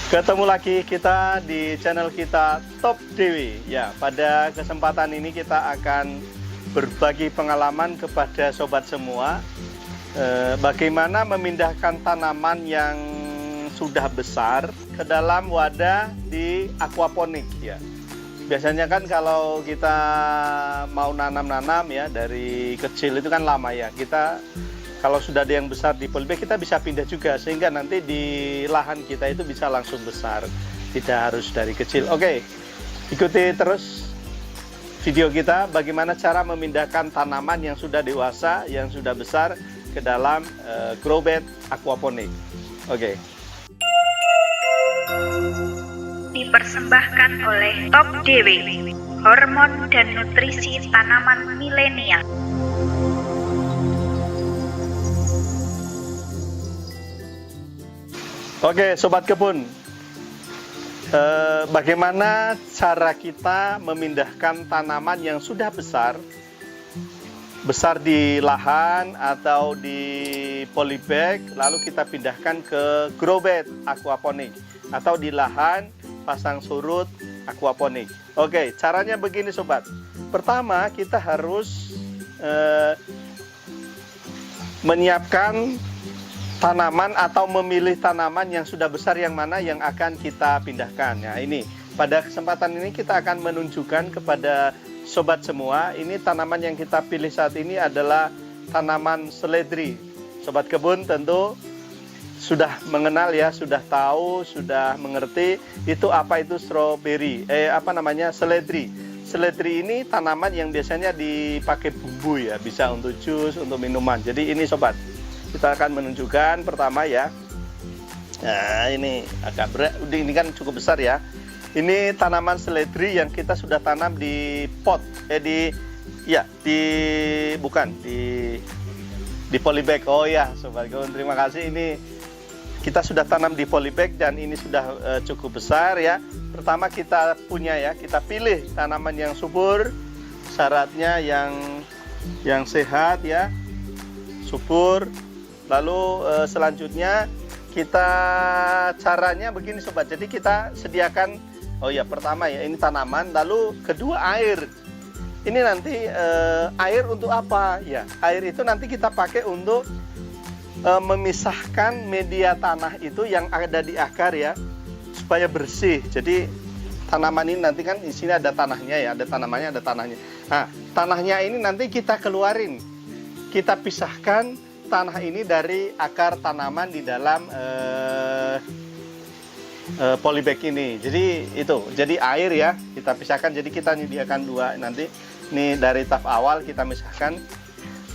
ketemu lagi kita di channel kita Top DW. Ya, pada kesempatan ini kita akan berbagi pengalaman kepada sobat semua, bagaimana memindahkan tanaman yang sudah besar ke dalam wadah di aquaponik ya. Biasanya kan kalau kita mau nanam-nanam ya dari kecil itu kan lama ya. Kita kalau sudah ada yang besar di polybag kita bisa pindah juga, sehingga nanti di lahan kita itu bisa langsung besar, tidak harus dari kecil. Oke, ikuti terus video kita bagaimana cara memindahkan tanaman yang sudah dewasa, yang sudah besar ke dalam grow bed aquaponik. Oke. Dipersembahkan oleh Top DW, hormon dan nutrisi tanaman milenial. Oke, sobat kebun. Bagaimana cara kita memindahkan tanaman yang sudah besar di lahan atau di polybag, lalu kita pindahkan ke grow bed aquaponik atau di lahan pasang surut aquaponik. Oke, caranya begini sobat. Pertama, kita harus menyiapkan tanaman atau memilih tanaman yang sudah besar yang mana yang akan kita pindahkan. Nah, ini pada kesempatan ini kita akan menunjukkan kepada sobat semua, ini tanaman yang kita pilih saat ini adalah tanaman seledri. Sobat kebun tentu sudah mengenal ya, sudah tahu, sudah mengerti itu apa itu strawberry, seledri. Seledri ini tanaman yang biasanya dipakai bumbu ya, bisa untuk jus, untuk minuman. Jadi ini sobat, kita akan menunjukkan pertama ya. Nah, ini agak berat, ini kan cukup besar ya. Ini tanaman seledri yang kita sudah tanam di pot, di polybag. Oh ya, sobat kebun, terima kasih. Ini kita sudah tanam di polybag dan ini sudah cukup besar ya. Pertama kita punya ya, kita pilih tanaman yang subur, syaratnya yang sehat ya, subur. Lalu selanjutnya kita caranya begini sobat. Jadi kita sediakan, oh ya pertama ya ini tanaman, lalu kedua air. Ini nanti air untuk apa ya? Air itu nanti kita pakai untuk memisahkan media tanah itu yang ada di akar ya, supaya bersih. Jadi tanaman ini nanti kan di sini ada tanahnya ya, ada tanamannya, ada tanahnya. Nah, tanahnya ini nanti kita keluarin, kita pisahkan tanah ini dari akar tanaman di dalam polybag ini. Jadi itu, jadi air ya kita pisahkan. Jadi kita menyediakan dua nanti. Ini dari tahap awal kita misahkan,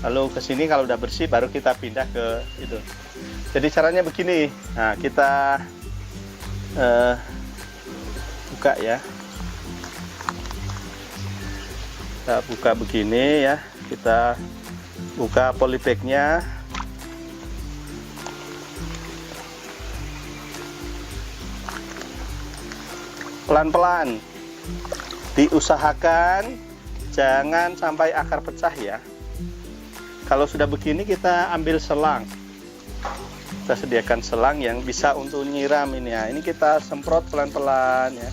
lalu ke sini kalau udah bersih baru kita pindah ke itu. Jadi caranya begini. Nah, kita buka ya. Kita buka begini ya. Kita buka polybagnya. Pelan-pelan. Diusahakan jangan sampai akar pecah ya. Kalau sudah begini kita ambil selang. Kita sediakan selang yang bisa untuk nyiram ini ya. Ini kita semprot pelan-pelan ya.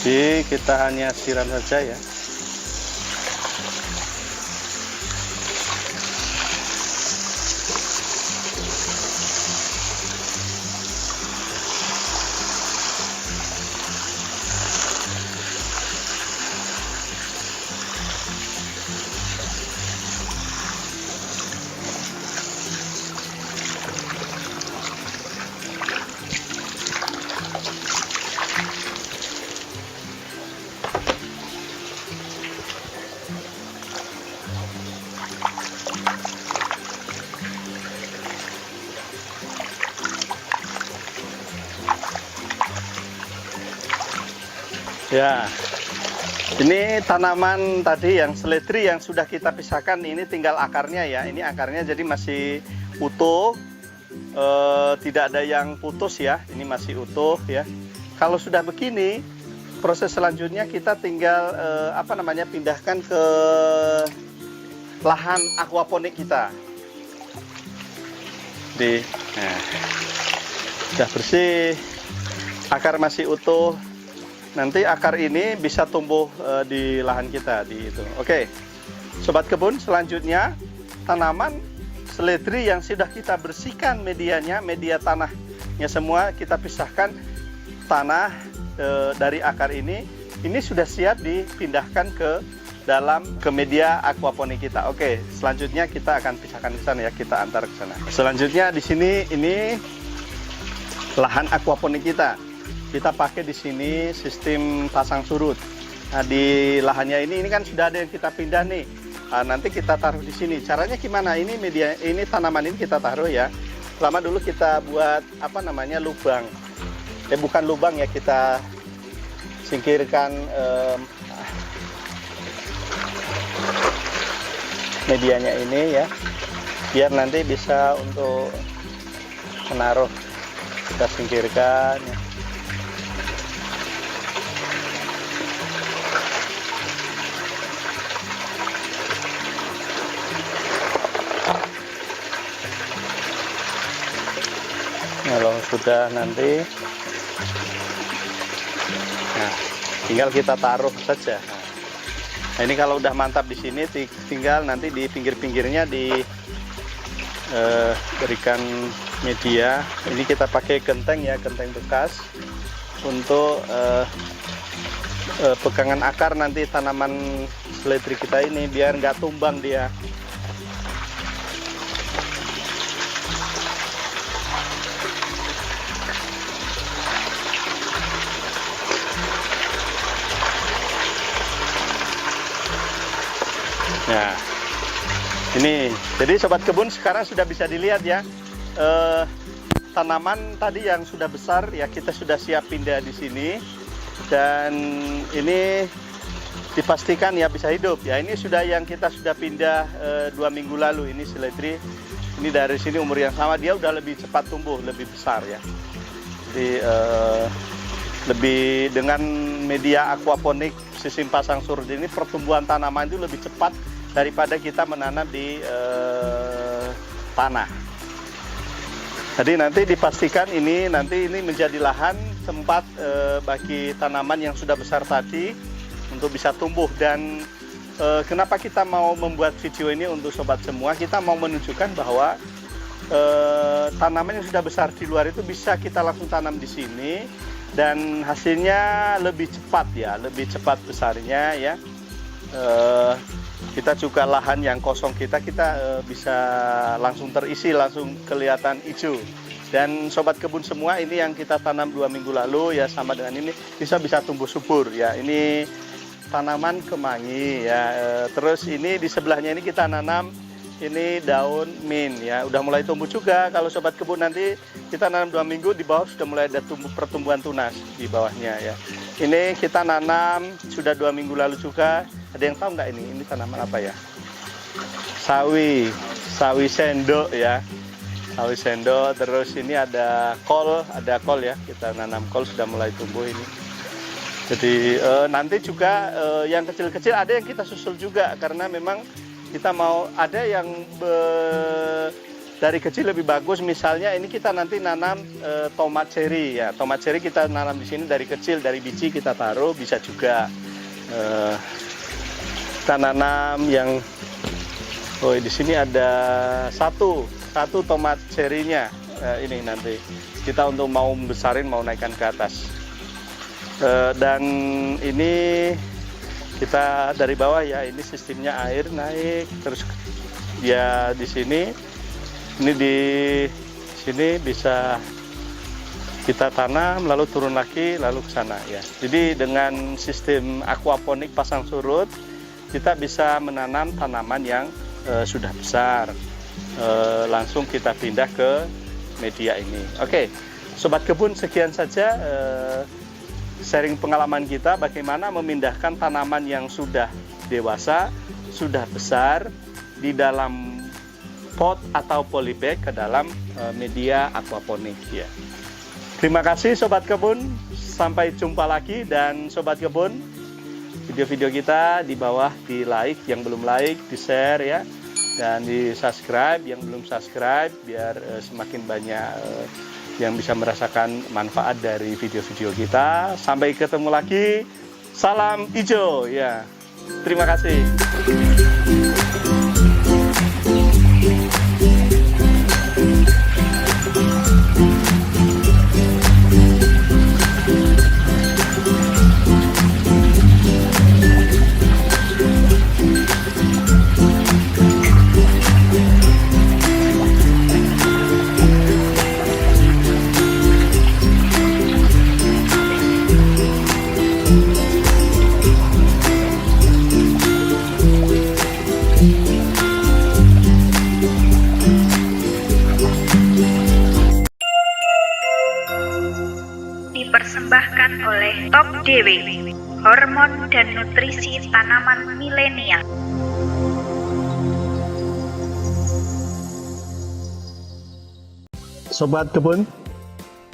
Jadi kita hanya siram saja ya. Ya, ini tanaman tadi yang seledri yang sudah kita pisahkan, ini tinggal akarnya ya. Ini akarnya jadi masih utuh, tidak ada yang putus ya. Ini masih utuh ya. Kalau sudah begini, proses selanjutnya kita tinggal pindahkan ke lahan aquaponik kita. Sudah bersih, akar masih utuh. Nanti akar ini bisa tumbuh di lahan kita di itu. Oke, sobat kebun, selanjutnya tanaman seledri yang sudah kita bersihkan medianya, media tanahnya semua kita pisahkan tanah dari akar ini sudah siap dipindahkan ke media aquaponik kita. Oke, selanjutnya kita akan pisahkan ke sana ya, kita antar ke sana. Selanjutnya di sini ini lahan aquaponik kita. Kita pakai di sini sistem pasang surut. Nah, di lahannya ini kan sudah ada yang kita pindah nih. Nah, nanti kita taruh di sini. Caranya gimana? Ini tanaman ini kita taruh ya. Pertama dulu kita buat lubang. Bukan lubang ya, kita singkirkan medianya ini ya. Biar nanti bisa untuk menaruh. Kita singkirkan ya. Kalau sudah nanti, nah, tinggal kita taruh saja. Nah, ini kalau udah mantap di sini, tinggal nanti di pinggir-pinggirnya berikan media. Ini kita pakai genteng ya, genteng bekas untuk pegangan akar nanti tanaman seledri kita ini biar nggak tumbang dia. Nah, ini jadi sobat kebun sekarang sudah bisa dilihat ya, tanaman tadi yang sudah besar ya kita sudah siap pindah di sini, dan ini dipastikan ya bisa hidup ya. Ini sudah yang kita sudah pindah 2 minggu lalu, ini seledri. Ini dari sini umur yang sama, dia udah lebih cepat tumbuh, lebih besar ya. Jadi lebih dengan media aquaponik sistem pasang surut ini pertumbuhan tanaman itu lebih cepat daripada kita menanam di tanah. Jadi nanti dipastikan ini nanti ini menjadi lahan tempat bagi tanaman yang sudah besar tadi untuk bisa tumbuh. Dan kenapa kita mau membuat video ini untuk sobat semua? Kita mau menunjukkan bahwa tanaman yang sudah besar di luar itu bisa kita langsung tanam di sini dan hasilnya lebih cepat ya, lebih cepat besarnya ya. Kita juga lahan yang kosong kita bisa langsung terisi, langsung kelihatan hijau. Dan sobat kebun semua, ini yang kita tanam 2 minggu lalu ya, sama dengan ini bisa tumbuh subur ya. Ini tanaman kemangi ya. Terus ini di sebelahnya ini kita nanam ini daun mint ya, udah mulai tumbuh juga. Kalau sobat kebun nanti kita nanam 2 minggu, di bawah sudah mulai ada pertumbuhan tunas di bawahnya ya. Ini kita nanam sudah 2 minggu lalu juga. Ada yang tahu nggak ini tanaman apa ya? Sawi sendok ya, sawi sendok. Terus ini ada kol ya, kita nanam kol sudah mulai tumbuh ini. Jadi nanti juga yang kecil-kecil ada yang kita susul juga, karena memang kita mau ada yang dari kecil lebih bagus. Misalnya ini kita nanti nanam tomat cherry ya, tomat cherry kita nanam di sini dari kecil, dari biji kita taruh bisa juga. Kita nanam yang di sini ada satu tomat cherry-nya ini nanti kita untuk mau besarin, mau naikkan ke atas. Dan ini kita dari bawah ya, ini sistemnya air naik terus ya di sini. Ini di sini bisa kita tanam lalu turun lagi lalu ke sana ya. Jadi dengan sistem aquaponik pasang surut kita bisa menanam tanaman yang sudah besar, langsung kita pindah ke media ini. Oke, sobat kebun, sekian saja sharing pengalaman kita bagaimana memindahkan tanaman yang sudah dewasa, sudah besar di dalam pot atau polybag ke dalam media aquaponik ya. Terima kasih sobat kebun, sampai jumpa lagi. Dan sobat kebun, video-video kita di bawah di like, yang belum like di share ya, dan di subscribe yang belum subscribe, biar semakin banyak yang bisa merasakan manfaat dari video-video kita. Sampai ketemu lagi, salam hijau ya. Terima kasih. Dipersembahkan oleh Top DW, hormon dan nutrisi tanaman milenial. Sobat kebun,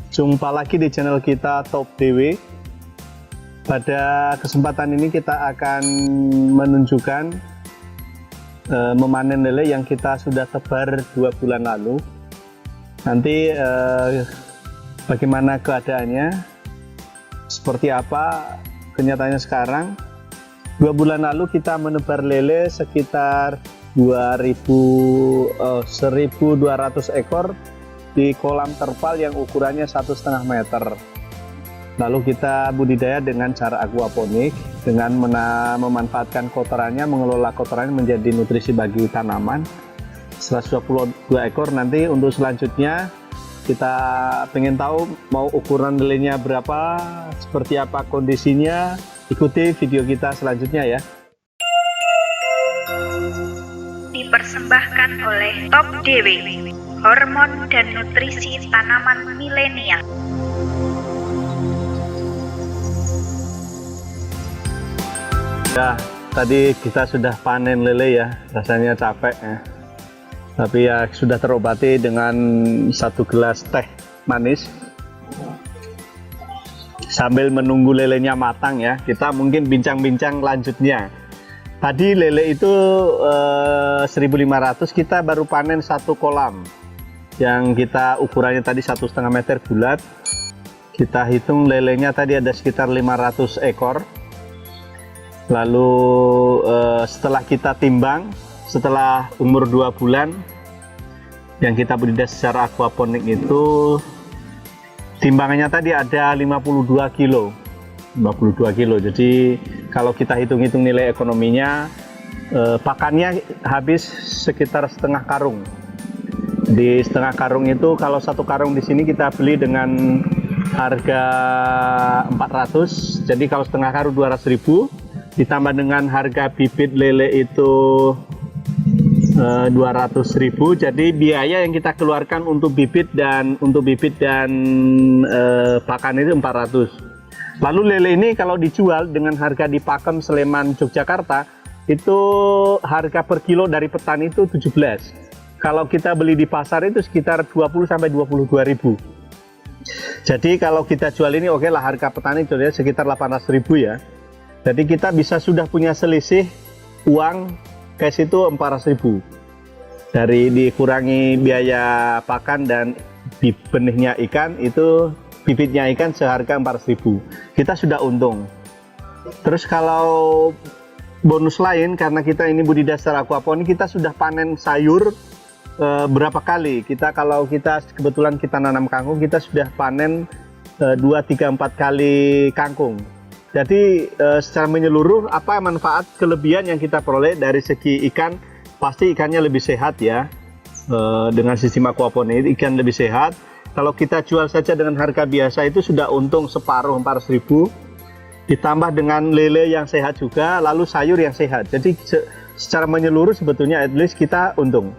jumpa lagi di channel kita Top DW. Pada kesempatan ini kita akan menunjukkan memanen lele yang kita sudah tebar 2 bulan lalu. Nanti bagaimana keadaannya, seperti apa kenyataannya sekarang. 2 bulan lalu kita menebar lele sekitar 1.200 ekor di kolam terpal yang ukurannya 1,5 meter. Lalu kita budidaya dengan cara aquaponik, dengan memanfaatkan kotorannya, mengelola kotorannya menjadi nutrisi bagi tanaman. 122 ekor. Nanti untuk selanjutnya kita pengen tahu mau ukuran lelenya berapa, seperti apa kondisinya. Ikuti video kita selanjutnya ya. Dipersembahkan oleh Top DW, hormon dan nutrisi tanaman milenial. Ya, tadi kita sudah panen lele ya, rasanya capek ya. Tapi ya sudah terobati dengan 1 gelas teh manis. Sambil menunggu lelenya matang ya, kita mungkin bincang-bincang lanjutnya. Tadi lele itu 1.500, kita baru panen 1 kolam. Yang kita ukurannya tadi 1,5 meter bulat. Kita hitung lelenya tadi ada sekitar 500 ekor. Lalu setelah kita timbang, setelah umur 2 bulan yang kita budidaya secara aquaponik itu, timbangannya tadi ada 52 kilo. 52 kilo. Jadi kalau kita hitung-hitung nilai ekonominya, pakannya habis sekitar setengah karung. Di setengah karung itu, kalau 1 karung di sini kita beli dengan harga 400. Jadi kalau setengah karung 200.000. Ditambah dengan harga bibit lele itu 200.000, jadi biaya yang kita keluarkan untuk bibit dan pakan itu 400. Lalu lele ini kalau dijual dengan harga di Pakem, Sleman, Yogyakarta itu harga per kilo dari petani itu 17. Kalau kita beli di pasar itu sekitar 20 sampai 22.000. Jadi kalau kita jual ini oke lah, harga petani jualnya sekitar 800.000 ya. Jadi kita bisa sudah punya selisih uang cash itu 400.000. Dari dikurangi biaya pakan dan benihnya ikan, itu bibitnya ikan seharga 400.000. Kita sudah untung. Terus kalau bonus lain, karena kita ini budidaya secara aquaponik, kita sudah panen sayur berapa kali. Kalau kita kebetulan kita nanam kangkung, kita sudah panen 2, 3, 4 kali kangkung. Jadi secara menyeluruh, apa manfaat kelebihan yang kita peroleh dari segi ikan, pasti ikannya lebih sehat ya. Dengan sistem aquaponik ikan lebih sehat. Kalau kita jual saja dengan harga biasa itu sudah untung separuh, 400.000. Ditambah dengan lele yang sehat juga, lalu sayur yang sehat. Jadi secara menyeluruh sebetulnya at least kita untung.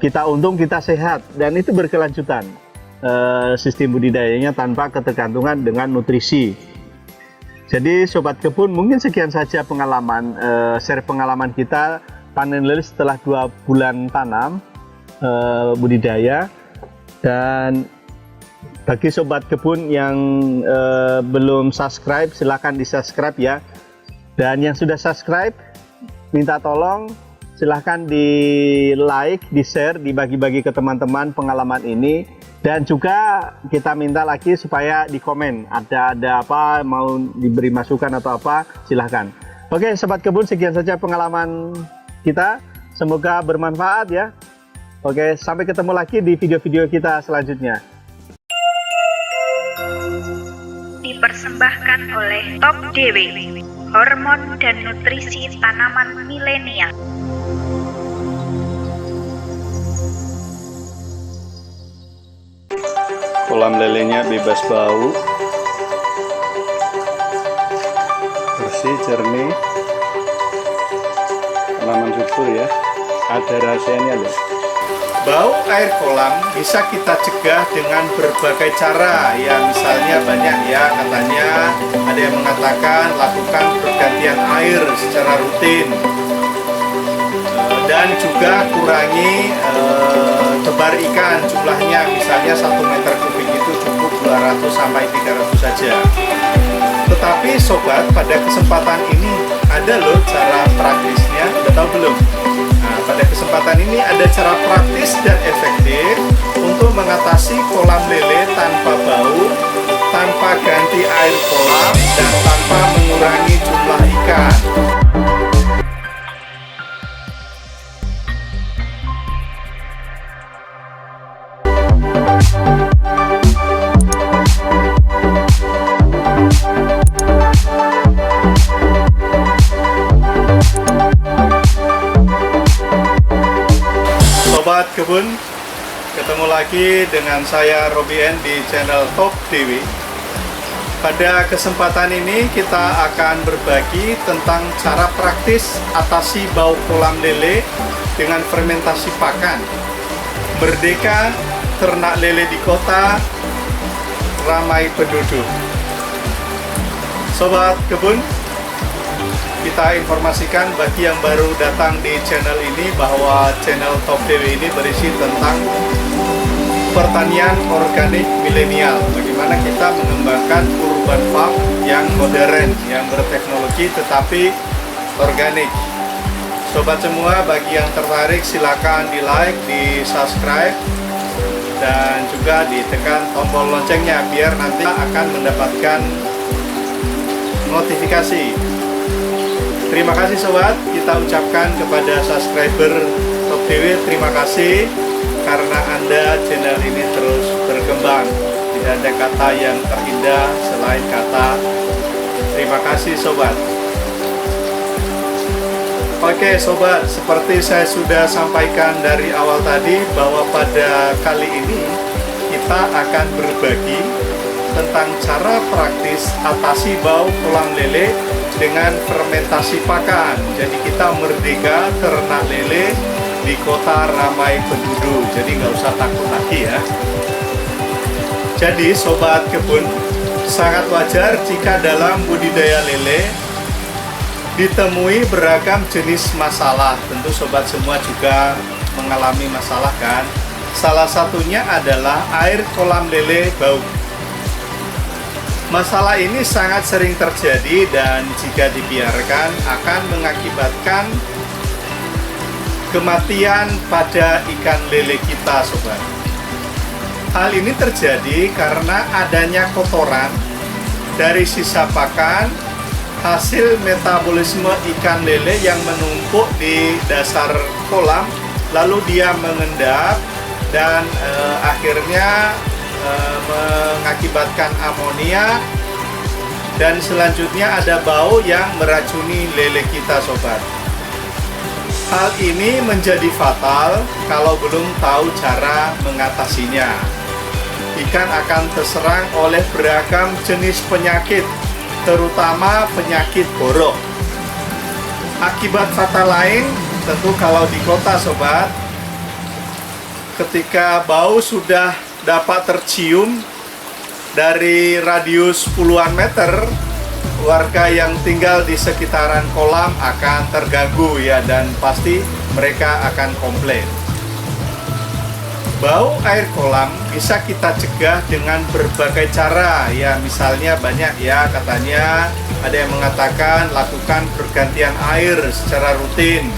Kita untung, kita sehat, dan itu berkelanjutan. Sistem budidayanya tanpa ketergantungan dengan nutrisi. Jadi Sobat Kebun, mungkin sekian saja pengalaman, share pengalaman kita panen lele setelah 2 bulan tanam budidaya. Dan bagi Sobat Kebun yang belum subscribe, silahkan di subscribe ya. Dan yang sudah subscribe, minta tolong silahkan di like, di share, dibagi-bagi ke teman-teman pengalaman ini. Dan juga kita minta lagi supaya di komen, ada apa, mau diberi masukan atau apa, silahkan. Oke Sobat Kebun, sekian saja pengalaman kita, semoga bermanfaat ya. Oke, sampai ketemu lagi di video-video kita selanjutnya. Dipersembahkan oleh Top DW, hormon dan nutrisi tanaman milenial. Kolam lelenya bebas bau, bersih, jernih, tanaman subur ya, ada rahasianya loh. Bau air kolam bisa kita cegah dengan berbagai cara ya, misalnya banyak ya, katanya ada yang mengatakan lakukan pergantian air secara rutin, dan juga kurangi tebar ikan jumlahnya, misalnya 1 meter kubik itu cukup 200 sampai 300 saja. Tetapi sobat, pada kesempatan ini ada loh cara praktisnya, udah tahu belum? Nah, pada kesempatan ini ada cara praktis dan efektif untuk mengatasi kolam lele tanpa bau, tanpa ganti air kolam, dan tanpa mengurangi jumlah ikan. Sobat Kebun, ketemu lagi dengan saya Robien di channel Top DW. Pada kesempatan ini kita akan berbagi tentang cara praktis atasi bau kolam lele dengan fermentasi pakan. Merdeka, ternak lele di kota, ramai penduduk. Sobat kebun, kita informasikan bagi yang baru datang di channel ini bahwa channel Top DW ini berisi tentang pertanian organik milenial. Bagaimana kita mengembangkan urban farm yang modern, yang berteknologi tetapi organik. Sobat semua, bagi yang tertarik silakan di like, di subscribe, dan juga ditekan tombol loncengnya biar nanti akan mendapatkan notifikasi. Terima kasih sobat, kita ucapkan kepada subscriber Top DW terima kasih karena Anda channel ini terus berkembang. Tidak ada kata yang terindah selain kata terima kasih sobat. Oke sobat, seperti saya sudah sampaikan dari awal tadi bahwa pada kali ini kita akan berbagi tentang cara praktis atasi bau kolam lele dengan fermentasi pakan. Jadi kita merdeka ternak lele di kota ramai penduduk, jadi nggak usah takut lagi ya. Jadi sobat kebun, sangat wajar jika dalam budidaya lele ditemui beragam jenis masalah. Tentu sobat semua juga mengalami masalah kan. Salah satunya adalah air kolam lele bau. Masalah ini sangat sering terjadi dan jika dibiarkan akan mengakibatkan kematian pada ikan lele kita sobat. Hal ini terjadi karena adanya kotoran dari sisa pakan hasil metabolisme ikan lele yang menumpuk di dasar kolam, lalu dia mengendap dan akhirnya mengakibatkan amonia, dan selanjutnya ada bau yang meracuni lele kita sobat. Hal ini menjadi fatal kalau belum tahu cara mengatasinya. Ikan akan terserang oleh beragam jenis penyakit, terutama penyakit borok. Akibat fatal lain tentu kalau di kota sobat, ketika bau sudah dapat tercium dari radius puluhan meter, warga yang tinggal di sekitaran kolam akan terganggu ya, dan pasti mereka akan komplain. Bau air kolam bisa kita cegah dengan berbagai cara ya, misalnya banyak ya, katanya ada yang mengatakan lakukan pergantian air secara rutin,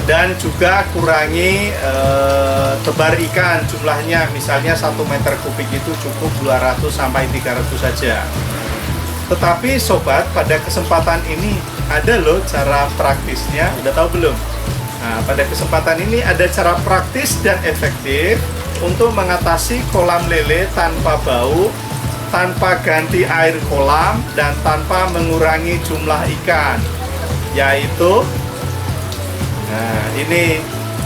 dan juga kurangi tebar ikan jumlahnya, misalnya 1 meter kubik itu cukup 200 sampai 300 saja. Tetapi sobat, pada kesempatan ini ada loh cara praktisnya, udah tahu belum? Nah, pada kesempatan ini ada cara praktis dan efektif untuk mengatasi kolam lele tanpa bau, tanpa ganti air kolam, dan tanpa mengurangi jumlah ikan, yaitu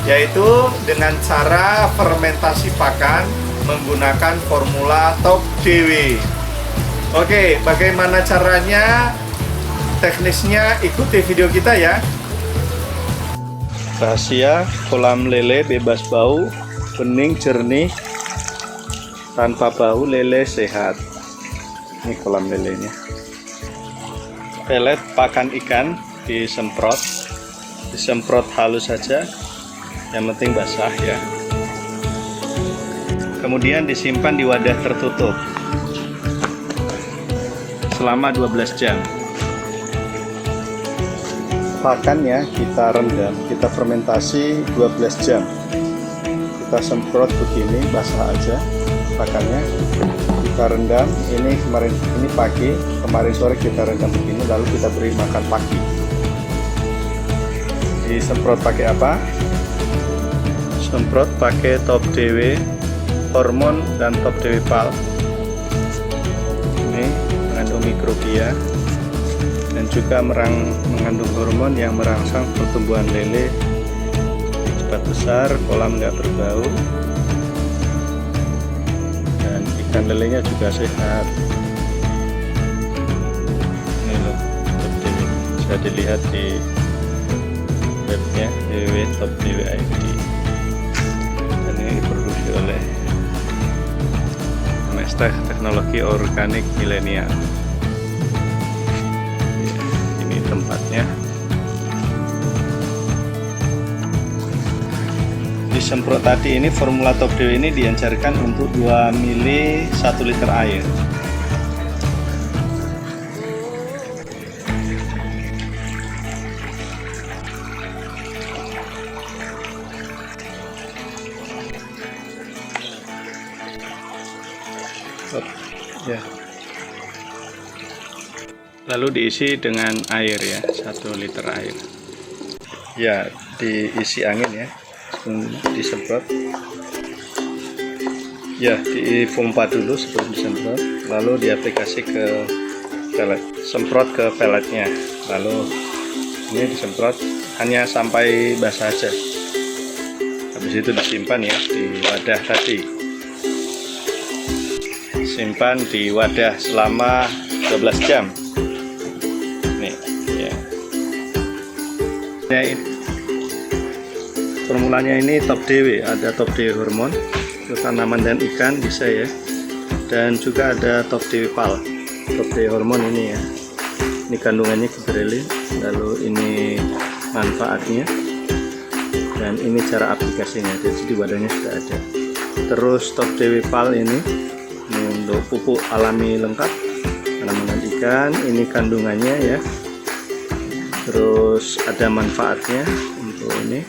yaitu dengan cara fermentasi pakan menggunakan formula Top DW. Oke, bagaimana caranya? Teknisnya ikuti video kita ya. Rahasia kolam lele bebas bau, bening, jernih, tanpa bau, lele sehat. Ini kolam lelenya. Pelet pakan ikan disemprot halus saja, yang penting basah ya. Kemudian disimpan di wadah tertutup selama 12 jam. Pakannya kita rendam, kita fermentasi 12 jam. Kita semprot begini, basah aja pakannya. Kita rendam, ini pagi, kemarin sore kita rendam begini, lalu kita beri makan pagi. Disemprot pakai apa? Semprot pakai Top DW hormon dan Top DW Pal. Ini mengandung mikrobia dan juga mengandung hormon yang merangsang pertumbuhan lele cepat besar, kolam nggak berbau, dan ikan lelenya juga sehat. Ini loh, bisa dilihat di webnya www.topdw.id, dan ini diproduksi oleh Mestek Teknologi Organik Milenial. Ya, ini tempatnya. Disemprot tadi ini formula Topdw ini dianjurkan untuk 2 ml 1 liter air. Ya. Lalu diisi dengan air ya, 1 liter air. Ya, diisi angin ya. Disemprot ya, dipompa dulu sebelum disemprot, lalu diaplikasi ke pelet, semprot ke peletnya, lalu ini disemprot hanya sampai basah aja. Habis itu disimpan ya di wadah tadi, simpan di wadah selama 12 jam nih ya. Formulanya ini Topdw, ada Topdw hormon untuk tanaman dan ikan bisa ya, dan juga ada Topdw pal. Topdw hormon ini ya, ini kandungannya giberelin, lalu ini manfaatnya, dan ini cara aplikasinya, jadi di wadahnya sudah ada. Terus Topdw pal ini untuk pupuk alami lengkap tanaman dan ikan, ini kandungannya ya, terus ada manfaatnya untuk ini,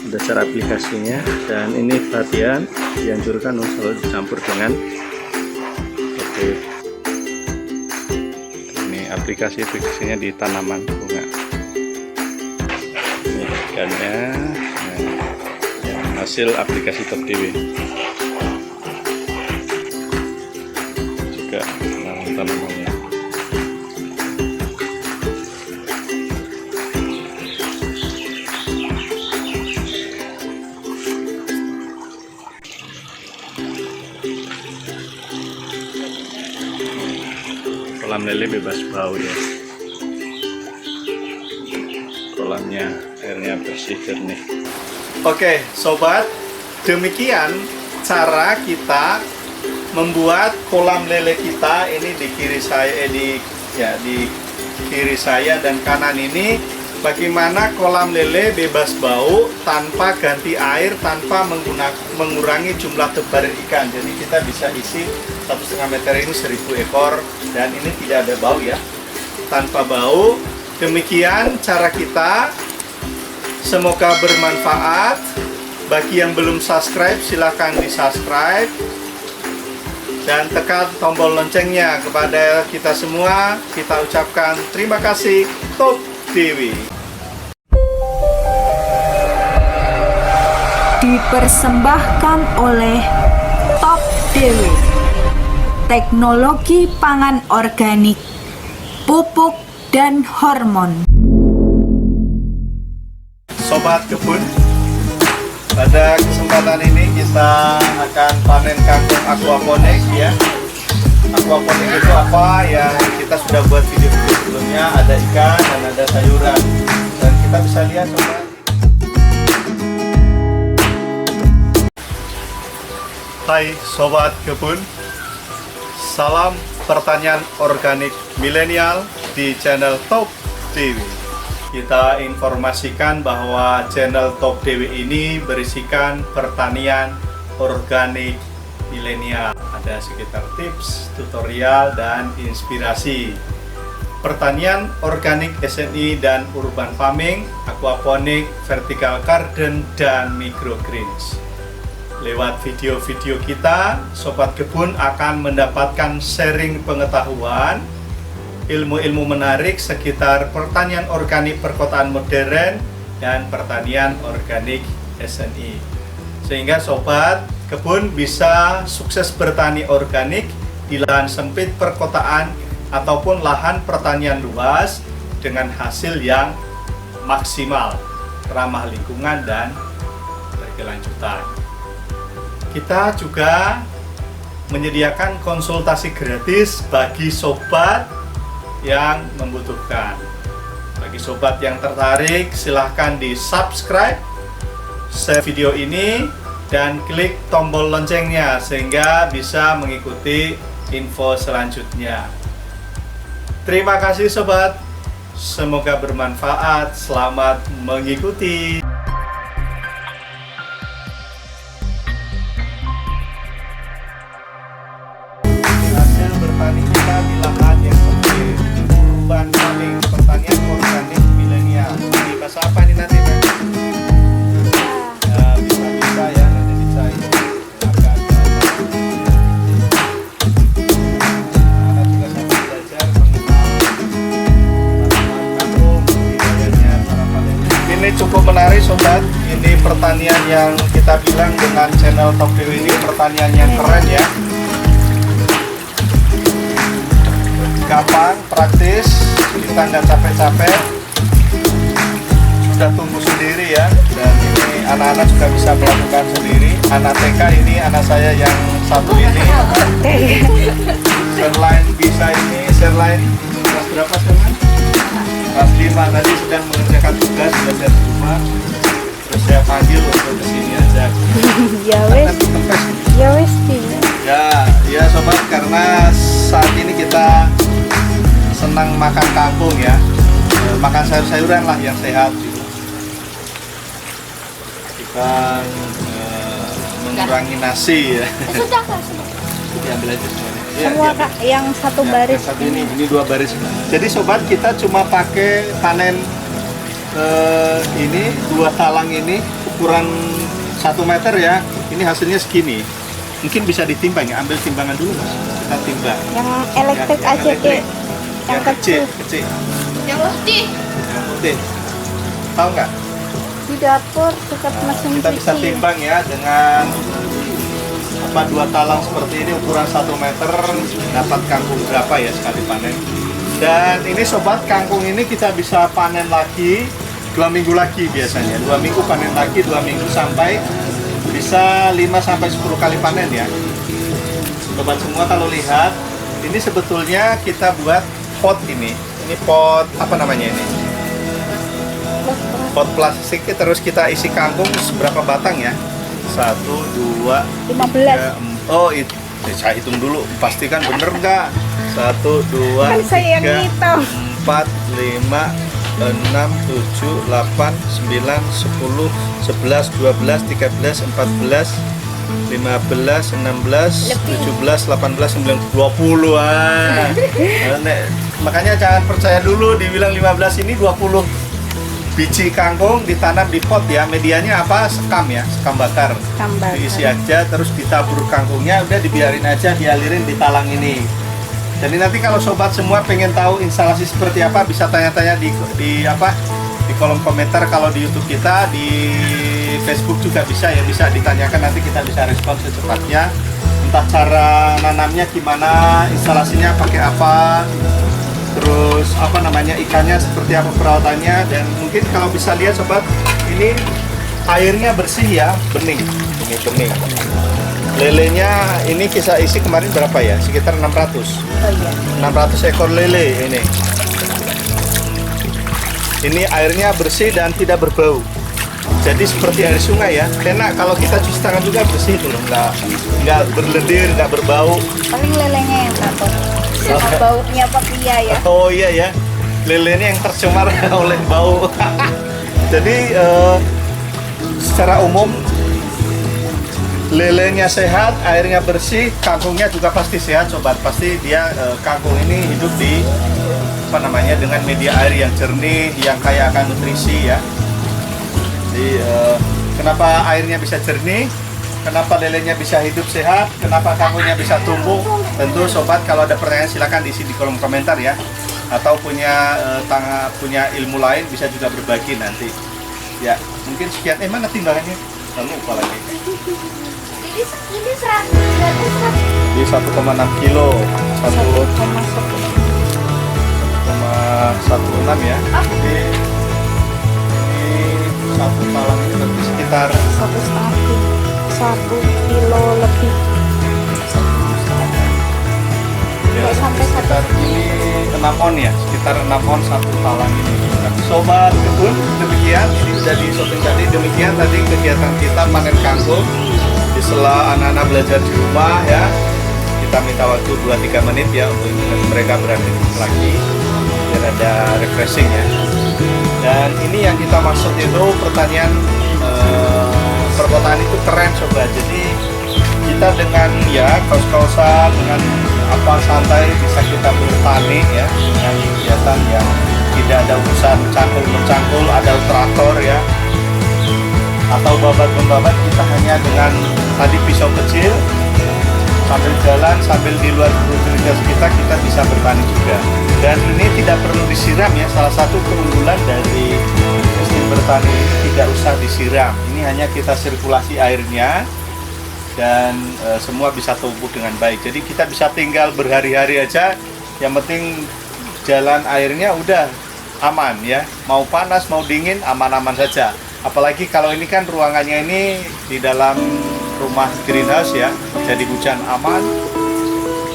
ada cara aplikasinya, dan ini perhatian dianjurkan untuk selalu dicampur dengan Topdw. Ini aplikasinya di tanaman bunga. Ini ikannya, ya, hasil aplikasi Topdw. Juga tanamannya. Kolam lele bebas bau ya, kolamnya airnya bersih jernih. Oke sobat, demikian cara kita membuat kolam lele kita. Ini di kiri saya, di kiri saya dan kanan ini, bagaimana kolam lele bebas bau tanpa ganti air, tanpa mengurangi jumlah tebar ikan. Jadi kita bisa isi 1,5 meter ini 1000 ekor, dan ini tidak ada bau ya, tanpa bau. Demikian cara kita, semoga bermanfaat. Bagi yang belum subscribe, silahkan di subscribe dan tekan tombol loncengnya. Kepada kita semua kita ucapkan terima kasih. Topdw dipersembahkan oleh Topdw, teknologi pangan organik, pupuk dan hormon. Sobat kebun, pada kesempatan ini kita akan panen kangkung aquaponik ya. Aquaponik itu apa? Ya, kita sudah buat video-video sebelumnya, ada ikan dan ada sayuran, dan kita bisa lihat sobat. Hai sobat kebun, salam pertanian organik milenial di channel Topdw. Kita informasikan bahwa channel Topdw ini berisikan pertanian organik milenial. Ada sekitar tips, tutorial, dan inspirasi. Pertanian organik SNI dan urban farming, aquaponik, vertical garden, dan microgreens. Lewat video-video kita, sobat kebun akan mendapatkan sharing pengetahuan, ilmu-ilmu menarik sekitar pertanian organik perkotaan modern dan pertanian organik SNI. Sehingga sobat kebun bisa sukses bertani organik di lahan sempit perkotaan ataupun lahan pertanian luas dengan hasil yang maksimal, ramah lingkungan, dan berkelanjutan. Kita juga menyediakan konsultasi gratis bagi sobat yang membutuhkan. Bagi Bagi sobat yang tertarik, silahkan di subscribe, share video ini, dan klik tombol loncengnya sehingga bisa mengikuti info selanjutnya. Terima kasih sobat, semoga bermanfaat, selamat mengikuti. Hasil bertani kita di lahan yang sempit, urban farming, pertanian organik milenial. Ini bahasa apa ini nanti, Bang? Ya, bisa ya, nanti bisa ini agak anak juga sambil belajar mengenal tanaman kampung, budidayanya, cara panen. Ini cukup menarik sobat. Ini pertanian yang kita bilang dengan channel Top Dew ini pertanian yang keren ya. Gampang, praktis, kita nggak capek-capek, sudah tumbuh sendiri ya. Dan ini anak-anak juga bisa melakukan sendiri. Anak TK ini, anak saya yang satu ini, Sherline bisa ini, Sherline kelas berapa Sherline? Kelas 5, tadi sedang mengerjakan tugas belajar di rumah. Terus saya panggil untuk kesini aja. Ya wes, Nanti kempes. ya wes Ya sobat, karena saat ini kita senang makan kampung ya, makan sayur-sayuran lah yang sehat gitu. Kita mengurangi nasi ya. Diambil aja semuanya. Iya, semua diambil. Kak, yang satu Ya, baris yang satu ini 2 baris. Jadi sobat, kita cuma pakai panen ini 2 talang ini ukuran 1 meter ya. Ini hasilnya segini. Mungkin bisa ditimbang ya, ambil timbangan dulu Mas. Kita timbang. yang elektrik Yang aja elektrik. deh, yang kecil kecil. Yang putih. Yang putih. Tahu nggak? di dapur dekat mesin Kita bisa cuci. timbang ya dengan 2 talang seperti ini ukuran 1 meter, dapat kangkung berapa ya sekali panen. Dan ini sobat, kangkung ini kita bisa panen lagi 2 minggu lagi biasanya. 2 minggu panen lagi, 2 minggu sampai bisa 5-10 kali panen ya. Sobat semua kalau lihat, ini sebetulnya kita buat pot ini. Ini pot apa namanya ini? Pot plastik, terus kita isi kangkung seberapa batang ya? 1, 2, 15. 3, oh itu saya hitung dulu, pastikan bener nggak? 1, 2, Kan saya yang 3, ngitung. 4, 5, 6, 7, 8, 9, 10, 11, 12, 13, 14, 15, 16, 17, 18, 19, 20. Makanya jangan percaya dulu dibilang 15, ini 20 biji kangkung ditanam di pot ya. Medianya apa? Sekam ya, sekam bakar. Tambah. Diisi aja, terus ditabur kangkungnya, udah dibiarin aja, dialirin di talang ini. Jadi nanti kalau sobat semua pengen tahu instalasi seperti apa, bisa tanya-tanya di kolom komentar. Kalau di YouTube kita, di Facebook juga bisa ya, bisa ditanyakan, nanti kita bisa respon secepatnya. Entah cara nanamnya gimana, instalasinya pakai apa, terus ikannya seperti apa perawatannya. Dan mungkin kalau bisa lihat sobat, ini airnya bersih ya, bening, ini bening. Lelenya ini kita isi kemarin berapa ya? Sekitar 600. Oh iya. 600 ekor lele ini. Ini airnya bersih dan tidak berbau. Jadi seperti air sungai ya. Enak kalau kita cuci tangan juga bersih itu loh, nggak berlendir, nggak berbau. Paling lelenya yang takut sama baunya papia ya. Oh iya ya, lelenya yang tercemar oleh bau. Jadi secara umum lelenya sehat, airnya bersih, kangkungnya juga pasti sehat sobat. Pasti dia kangkung ini hidup di dengan media air yang jernih, yang kaya akan nutrisi ya. Jadi kenapa airnya bisa jernih? Kenapa lelenya bisa hidup sehat? Kenapa kangkungnya bisa tumbuh? Tentu sobat kalau ada pertanyaan silakan diisi di kolom komentar ya. Atau punya ilmu lain bisa juga berbagi nanti. Ya, mungkin sekian. Mana timbangannya? Lupa lagi. Ini 100. Di 1,6 kilo. 1,16 ya. Jadi ini satu talang ini berarti sekitar 1,5 kilo lebih. ya, Nggak sampai sekitar ini 6 on ya, sekitar 6 on satu talang ini. Nah, sobat kebun, demikian ini sudah di shopping tadi. Demikian tadi kegiatan kita panen kangkung. Di sela anak-anak belajar di rumah ya, kita minta waktu 2-3 menit ya untuk mereka beraktivitas lagi biar ada refreshing ya. Dan ini yang kita maksud itu pertanian perkotaan itu keren sobat. Jadi kita dengan ya kaos-kaosan dengan apa santai bisa kita bertani ya dengan kegiatan yang tidak ada urusan cangkul-mencangkul, ada traktor ya atau babat-membabat. Kita hanya dengan tadi pisau kecil sambil jalan, sambil di luar rutinitas kita bisa bertani juga. Dan ini tidak perlu disiram ya, salah satu keunggulan dari sistem bertani ini tidak usah disiram. Ini hanya kita sirkulasi airnya dan semua bisa tumbuh dengan baik. Jadi kita bisa tinggal berhari-hari aja, yang penting jalan airnya udah aman ya. Mau panas, mau dingin, aman-aman saja. Apalagi kalau ini kan ruangannya ini di dalam rumah greenhouse ya, jadi hujan aman,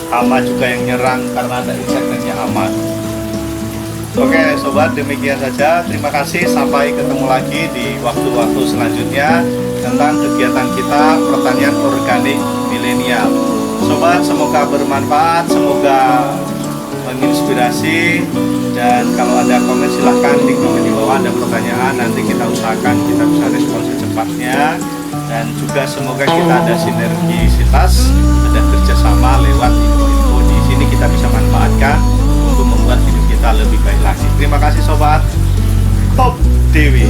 hama juga yang nyerang karena ada inseknya aman. Oke sobat, demikian saja. Terima kasih, sampai ketemu lagi di waktu-waktu selanjutnya tentang kegiatan kita pertanian organik milenial. Sobat, semoga bermanfaat, semoga menginspirasi, dan kalau ada komen silahkan di komen di bawah. Ada pertanyaan, nanti kita usahakan kita bisa respon secepatnya. Dan juga semoga kita ada sinergisitas, ada kerjasama lewat info-info di sini kita bisa manfaatkan untuk membuat hidup kita lebih baik lagi. Terima kasih sobat Top Dewi.